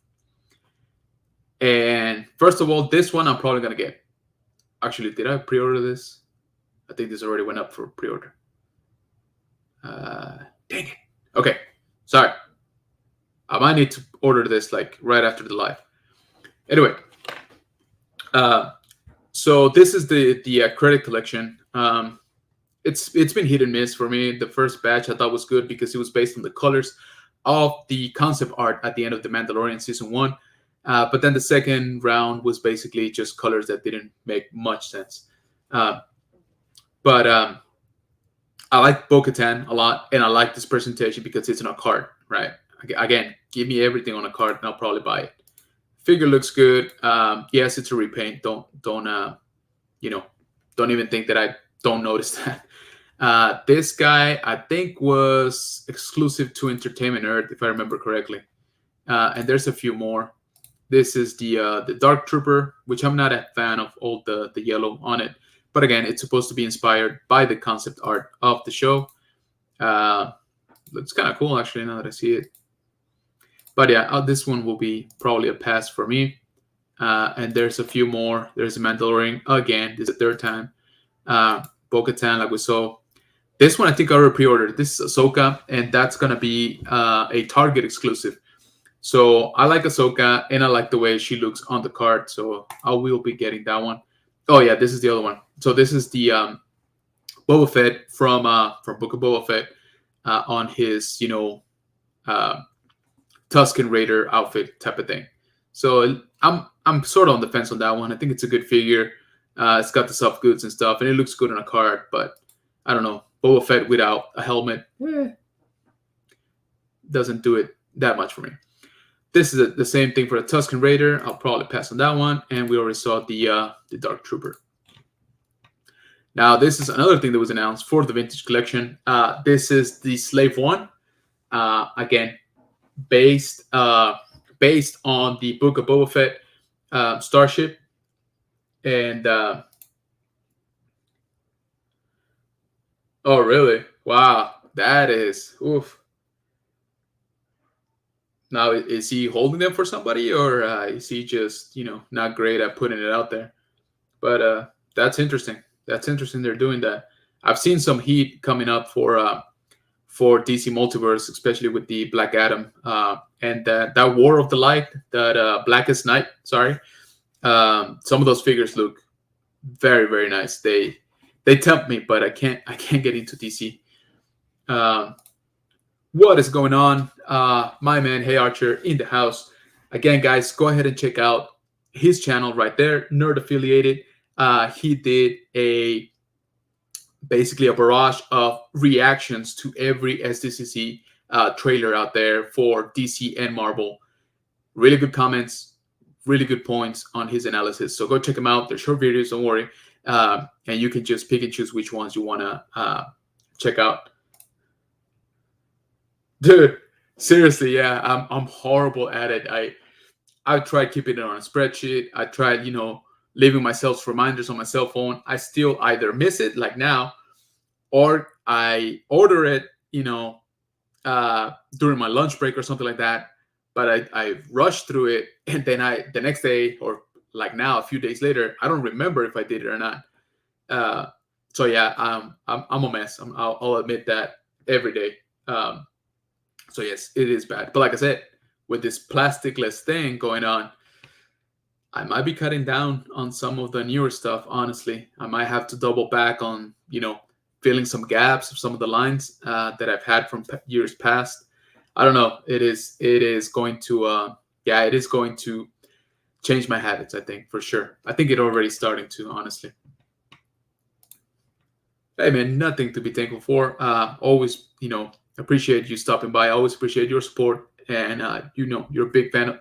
And first of all, this one I'm probably going to get. Actually, did I pre-order this? I think this already went up for pre-order. Dang it. Okay. Sorry. I might need to order this like right after the live. Anyway. So this is the credit collection. It's been hit and miss for me. The first batch I thought was good because it was based on the colors of the concept art at the end of the Mandalorian season 1. But then the second round was basically just colors that didn't make much sense. But I like Bo-Katan a lot, and I like this presentation because it's on a card, right? Again, give me everything on a card, and I'll probably buy it. Figure looks good. Yes, it's a repaint. Don't even think that I don't notice that. This guy, I think, was exclusive to Entertainment Earth, if I remember correctly. And there's a few more. This is the Dark Trooper, which I'm not a fan of all the yellow on it. But again, it's supposed to be inspired by the concept art of the show. Looks kind of cool, actually, now that I see it. But yeah, this one will be probably a pass for me. And there's a few more. There's a Mandalorian again. This is the third time. Bo-Katan, like we saw. This one I think I already pre-ordered. This is Ahsoka, and that's gonna be a Target exclusive. So I like Ahsoka, and I like the way she looks on the card. So I will be getting that one. Oh yeah, this is the other one. So this is the Boba Fett from Book of Boba Fett on his Tusken Raider outfit type of thing. So I'm sort of on the fence on that one. I think it's a good figure. It's got the soft goods and stuff, and it looks good on a card. But I don't know, Boba Fett without a helmet doesn't do it that much for me. This is the same thing for the Tusken Raider. I'll probably pass on that one. And we already saw the Dark Trooper. Now, this is another thing that was announced for the Vintage Collection. This is the Slave One. Again, based on the Book of Boba Fett starship. And oh, really? Wow, that is oof. Now, is he holding them for somebody, or is he just not great at putting it out there? But that's interesting. That's interesting. They're doing that. I've seen some heat coming up for DC Multiverse, especially with the Black Adam and that War of the Light, that Blackest Night. Sorry, some of those figures look very, very nice. They tempt me, but I can't get into DC. What is going on? My man, Hey Archer, in the house. Again, guys, go ahead and check out his channel right there, Nerd Affiliated. He did basically a barrage of reactions to every SDCC trailer out there for DC and Marvel. Really good comments, really good points on his analysis. So go check him out. They're short videos, don't worry. And you can just pick and choose which ones you want to check out. Dude, seriously, yeah, I'm horrible at it. I tried keeping it on a spreadsheet. I tried, leaving myself reminders on my cell phone. I still either miss it, like now, or I order it, during my lunch break or something like that. But I rush through it, and then the next day, or like now, a few days later, I don't remember if I did it or not. So yeah, I'm a mess. I'll admit that every day. So yes, it is bad. But like I said, with this plasticless thing going on, I might be cutting down on some of the newer stuff. Honestly, I might have to double back on, filling some gaps of some of the lines that I've had from years past. I don't know. It is going to, it is going to change my habits. I think for sure. I think it already starting to, honestly. Hey man, nothing to be thankful for. Always, appreciate you stopping by. I always appreciate your support, and you're a big fan,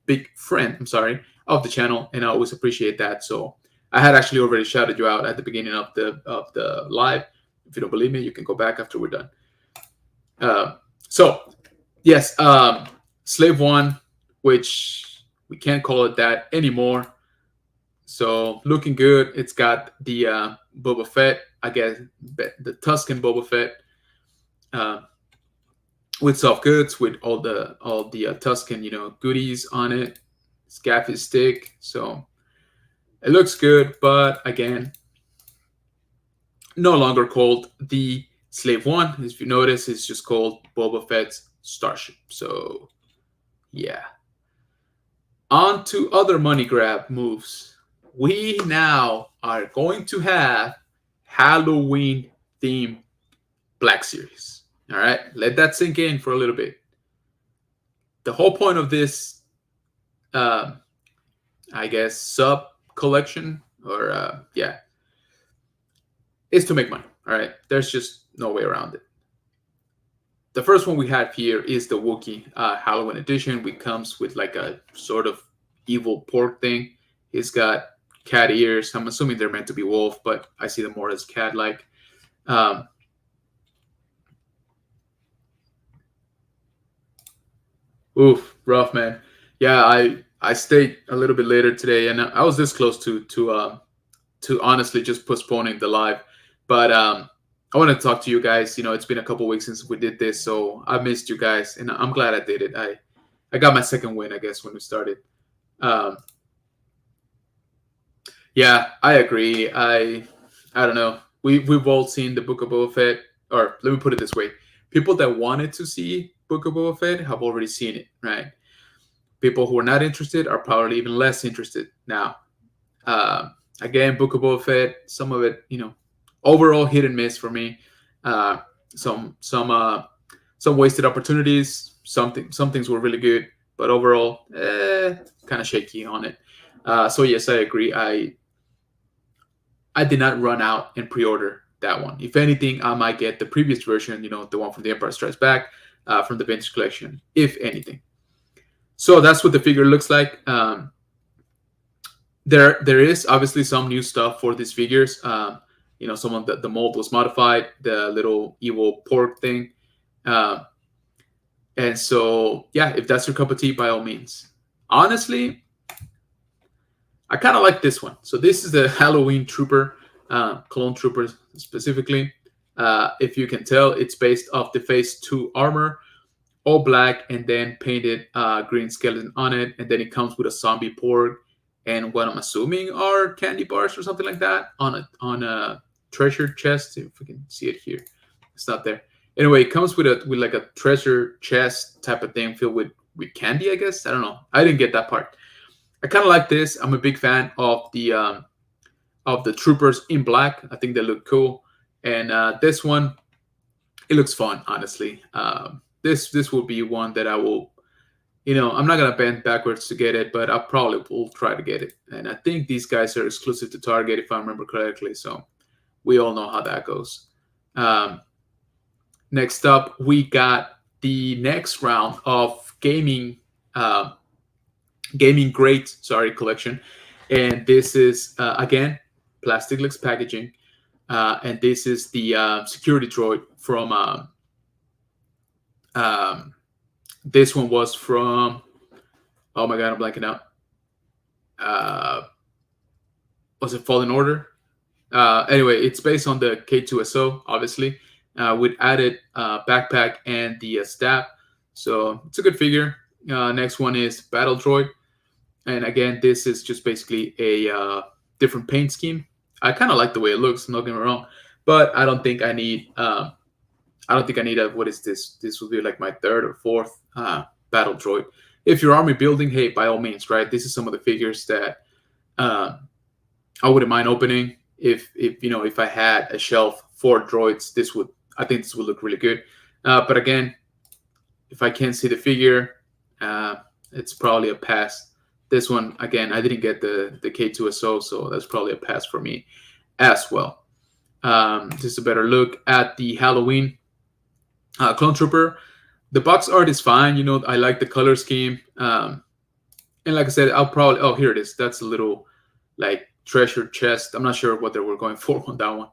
big friend. I'm sorry, of the channel, and I always appreciate that. So I had actually already shouted you out at the beginning of the live. If you don't believe me, you can go back after we're done. So yes, Slave One, which we can't call it that anymore. So looking good. It's got the Boba Fett, I guess, the Tusken Boba Fett. With soft goods, with all the Tusken, goodies on it. Scaffy stick, so it looks good, but again, no longer called the Slave One. If you notice, it's just called Boba Fett's Starship. So yeah, on to other money grab moves. We now are going to have Halloween themed Black Series. All right, let that sink in for a little bit. The whole point of this, I guess, sub collection, or is to make money. All right, there's just no way around it. The first one we have here is the Wookiee Halloween edition, which comes with like a sort of evil pork thing. He's got cat ears. I'm assuming they're meant to be wolf, but I see them more as cat-like. Oof, rough, man. Yeah, I stayed a little bit later today, and I was this close to to honestly just postponing the live. But I want to talk to you guys. It's been a couple weeks since we did this, so I missed you guys, and I'm glad I did it. I got my second win, I guess, when we started. Um, yeah, I agree. I don't know. We've all seen the Book of Boba Fett, or let me put it this way: people that wanted to see Book of Boba Fett have already seen it, right? People who are not interested are probably even less interested now. Uh, Again, Book of Boba Fett, some of it, overall hit and miss for me. Uh, some wasted opportunities. Some things were really good, but overall, kind of shaky on it. So yes, I agree. I did not run out and pre-order that one. If anything, I might get the previous version, the one from The Empire Strikes Back, from the Vintage Collection, if anything. So that's what the figure looks like. There is obviously some new stuff for these figures. Some of the mold was modified, the little evil pork thing. And so, yeah, if that's your cup of tea, by all means. Honestly, I kind of like this one. So this is the Halloween Trooper, Clone Trooper specifically. If you can tell, it's based off the Phase 2 armor, all black, and then painted green skeleton on it. And then it comes with a zombie porg and what I'm assuming are candy bars or something like that on a treasure chest. If we can see it here, it's not there. Anyway, it comes with like a treasure chest type of thing filled with candy, I guess. I don't know. I didn't get that part. I kind of like this. I'm a big fan of the troopers in black. I think they look cool. And this one, it looks fun, honestly. This will be one that I will, I'm not gonna bend backwards to get it, but I probably will try to get it. And I think these guys are exclusive to Target, if I remember correctly. So we all know how that goes. Next up, we got the next round of gaming great collection, and this is again Plasticless packaging, and this is the security droid from this one was from, oh my god, I'm blanking out. Was it Fallen Order? Anyway, it's based on the K2SO, obviously, with added backpack and the stab. So it's a good figure. Next one is Battle Droid. And again, this is just basically a different paint scheme. I kind of like the way it looks, don't get me wrong. But I don't think I need what is this? This will be like my third or fourth Battle Droid. If you're army building, hey, by all means, right? This is some of the figures that I wouldn't mind opening. If I had a shelf for droids, I think this would look really good. But again, if I can't see the figure, it's probably a pass. This one, again, I didn't get the K2SO, so that's probably a pass for me as well. Just a better look at the Halloween Clone Trooper. The box art is fine. I like the color scheme. And like I said, I'll probably... Oh, here it is. That's a little, like, treasure chest. I'm not sure what they were going for on that one.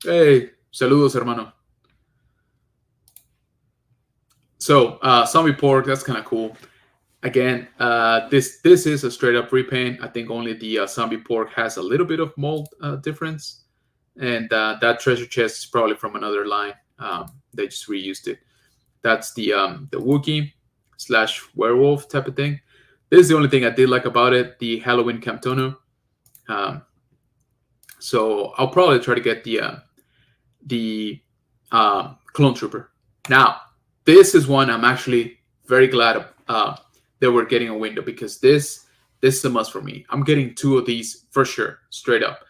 Hey, saludos, hermano. So, zombie pork, that's kind of cool. Again, this is a straight up repaint. I think only the zombie pork has a little bit of mold difference. And that treasure chest is probably from another line. They just reused it. That's the Wookiee / werewolf type of thing. This is the only thing I did like about it, the Halloween Camtono. So I'll probably try to get the Clone Trooper. Now, this is one I'm actually very glad that we're getting a window, because this is a must for me. I'm getting 2 of these for sure, straight up.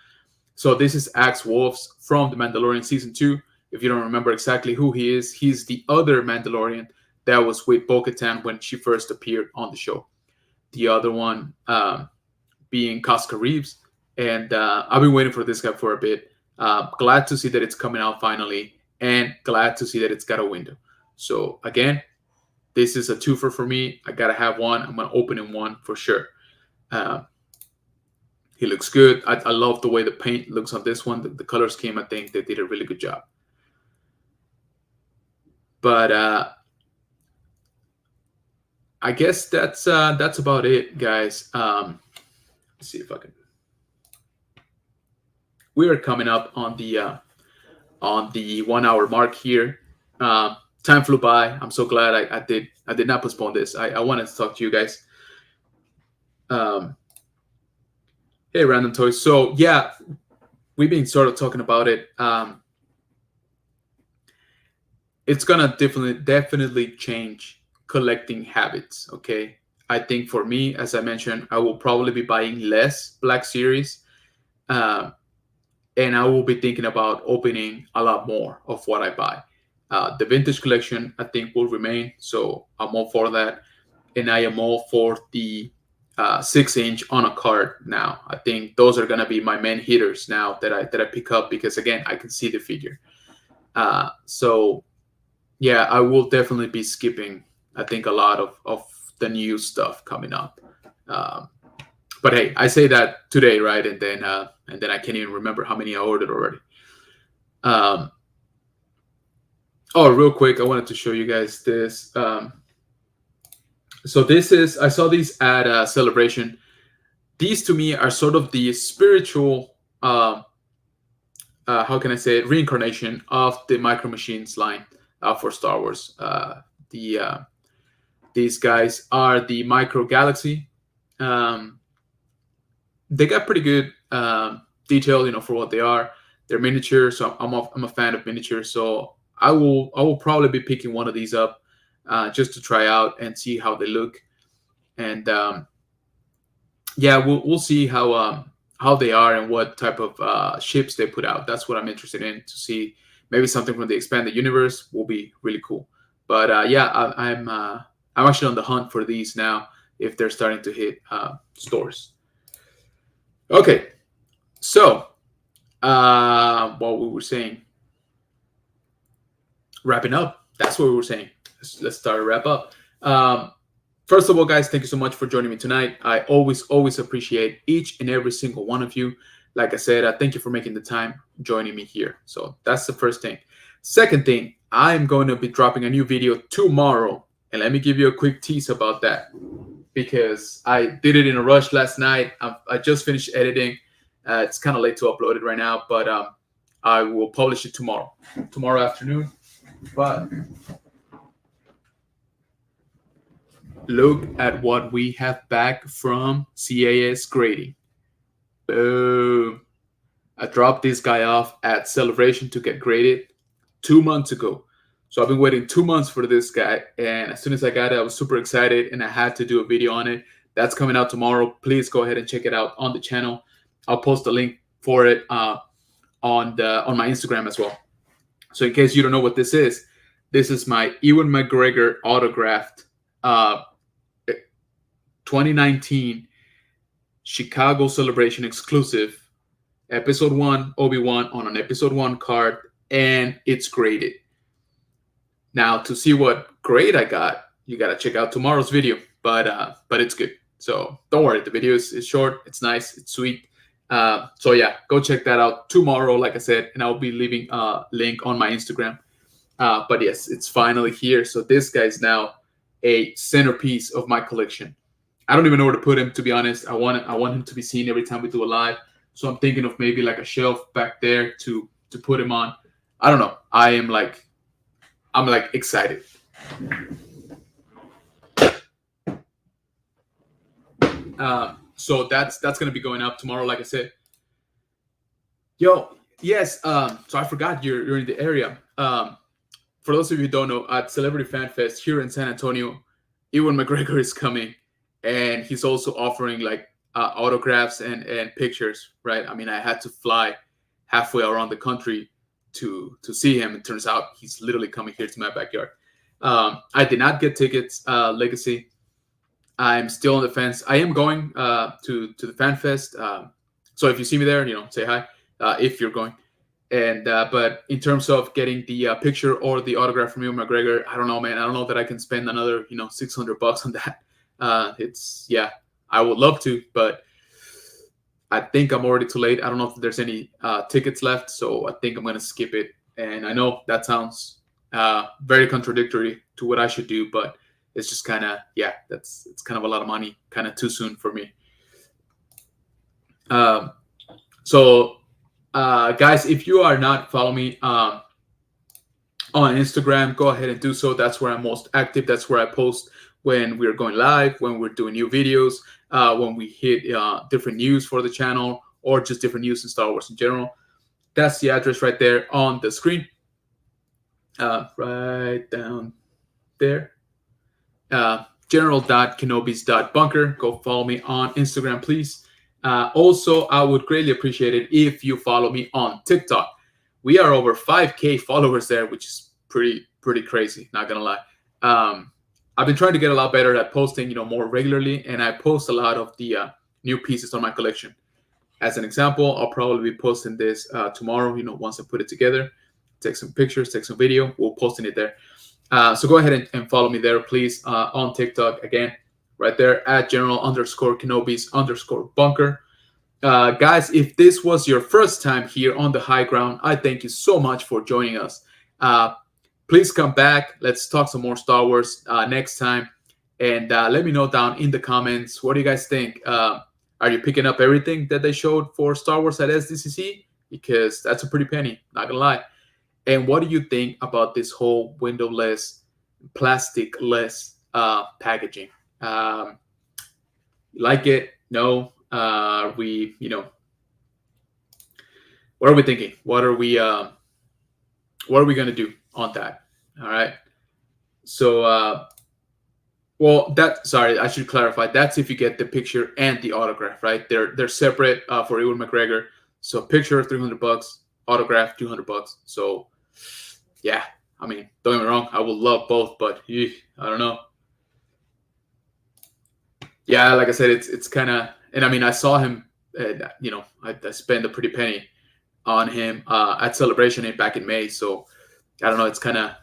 So this is Axe Wolves from The Mandalorian Season 2. If you don't remember exactly who he is, he's the other Mandalorian that was with Bo-Katan when she first appeared on the show. The other one being Casca Reeves. And I've been waiting for this guy for a bit. Glad to see that it's coming out finally, and glad to see that it's got a window. So again, this is a twofer for me. I gotta have one. I'm gonna open in one for sure. He looks good. I love the way the paint looks on this one. The color scheme, I think they did a really good job. But I guess that's about it, guys. Let's see if I can. We are coming up on the 1 hour mark here. Time flew by. I'm so glad I did not postpone this. I wanted to talk to you guys. Um, hey, Random Toys. So yeah, we've been sort of talking about it. It's gonna definitely change collecting habits. Okay, I think for me, as I mentioned, I will probably be buying less Black Series, and I will be thinking about opening a lot more of what I buy. The vintage collection, I think, will remain, so I'm all for that, and I am all for the 6-inch on a card now. I think those are gonna be my main hitters now that I pick up because again I can see the figure. So yeah, I will definitely be skipping. I think a lot of the new stuff coming up. Um, but hey, I say that today, right? And then I can't even remember how many I ordered already. Um, oh, real quick, I wanted to show you guys this. So this is I saw these at Celebration. These to me are sort of the spiritual. How can I say it? Reincarnation of the Micro Machines line for Star Wars. These guys are the Micro Galaxy. They got pretty good detail, for what they are. They're miniature, so I'm a fan of miniature. So I will probably be picking one of these up just to try out and see how they look. And yeah, we'll see how they are and what type of ships they put out. That's what I'm interested in to see. Maybe something from the expanded universe will be really cool. But yeah, I'm actually on the hunt for these now if they're starting to hit stores. Okay, so what we were saying, wrapping up. That's what we were saying. Let's start to wrap up. First of all, guys, thank you so much for joining me tonight. I always appreciate each and every single one of you. Like I said, thank you for making the time joining me here. So that's the first thing. Second thing, I'm going to be dropping a new video tomorrow. And let me give you a quick tease about that because I did it in a rush last night. I just finished editing. It's kind of late to upload it right now, but I will publish it tomorrow afternoon. But look at what we have back from CAS grading. Boom. I dropped this guy off at Celebration to get graded 2 months ago. So I've been waiting 2 months for this guy. And as soon as I got it, I was super excited and I had to do a video on it. That's coming out tomorrow. Please go ahead and check it out on the channel. I'll post a link for it on my Instagram as well. So in case you don't know what this is my Ewan McGregor autographed 2019 Chicago Celebration exclusive episode 1 Obi-Wan on an episode 1 card, and it's graded. Now to see what grade I got, you gotta check out tomorrow's video, but it's good. So don't worry, the video is short, it's nice, it's sweet. So yeah, go check that out tomorrow, like I said, and I'll be leaving a link on my Instagram. But yes, it's finally here. So this guy's now a centerpiece of my collection. I don't even know where to put him, to be honest. I want him to be seen every time we do a live. So I'm thinking of maybe like a shelf back there to put him on. I don't know. I'm like excited. So that's gonna be going up tomorrow, like I said. Yo, yes. So I forgot you're in the area. For those of you who don't know, at Celebrity Fan Fest here in San Antonio, Ewan McGregor is coming, and he's also offering like autographs and pictures. Right? I mean, I had to fly halfway around the country to see him. It turns out he's literally coming here to my backyard. I did not get tickets. Legacy. I'm still on the fence. I am going to the Fan Fest. So if you see me there, say hi if you're going. And but in terms of getting the picture or the autograph from Ewan McGregor, I don't know, man. I don't know that I can spend another $600 on that. I would love to, but I think I'm already too late. I don't know if there's any tickets left, so I think I'm gonna skip it. And I know that sounds very contradictory to what I should do, but it's just kind of, yeah, it's kind of a lot of money, kind of too soon for me. Um, so guys, if you are not following me on Instagram, go ahead and do so. That's where I'm most active. That's where I post when we're going live, when we're doing new videos, when we hit different news for the channel, or just different news in Star Wars in general. That's the address right there on the screen, right down there. General.kenobis.bunker. Go follow me on Instagram, please. Also, I would greatly appreciate it if you follow me on TikTok. We are over 5K followers there, which is pretty crazy, not gonna lie. I've been trying to get a lot better at posting, more regularly, and I post a lot of the new pieces on my collection. As an example, I'll probably be posting this tomorrow, once I put it together. Take some pictures, take some video, we'll posting it there. So go ahead and follow me there, please, on TikTok. Again, right there at General_Kenobis_bunker. Guys, if this was your first time here on the high ground, I thank you so much for joining us. Please come back. Let's talk some more Star Wars next time. And let me know down in the comments, what do you guys think? Are you picking up everything that they showed for Star Wars at SDCC? Because that's a pretty penny, not gonna lie. And what do you think about this whole windowless, plastic-less packaging? Like it? No? What are we thinking? What are we gonna do on that? All right. So, sorry, I should clarify. That's if you get the picture and the autograph, right? They're separate for Ewan McGregor. So picture $300, autograph $200. So yeah, I mean, don't get me wrong, I would love both, but I don't know. Yeah, like I said, it's kind of, and I mean, I saw him, I spent a pretty penny on him at Celebration back in May. So I don't know, it's kind of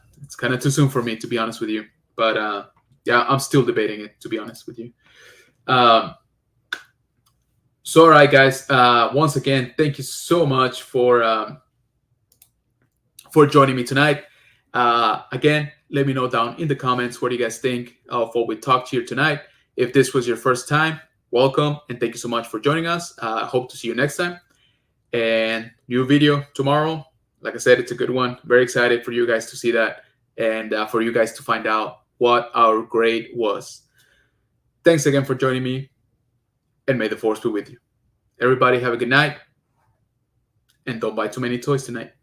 too soon for me, to be honest with you. But yeah, I'm still debating it, to be honest with you. So all right, guys. Once again, thank you so much for joining me tonight. Again, let me know down in the comments what do you guys think of what we talked here tonight. If this was your first time, welcome, and thank you so much for joining us. Hope to see you next time. And new video tomorrow. Like I said, it's a good one. Very excited for you guys to see that, and for you guys to find out what our grade was. Thanks again for joining me, and may the Force be with you. Everybody have a good night, and don't buy too many toys tonight.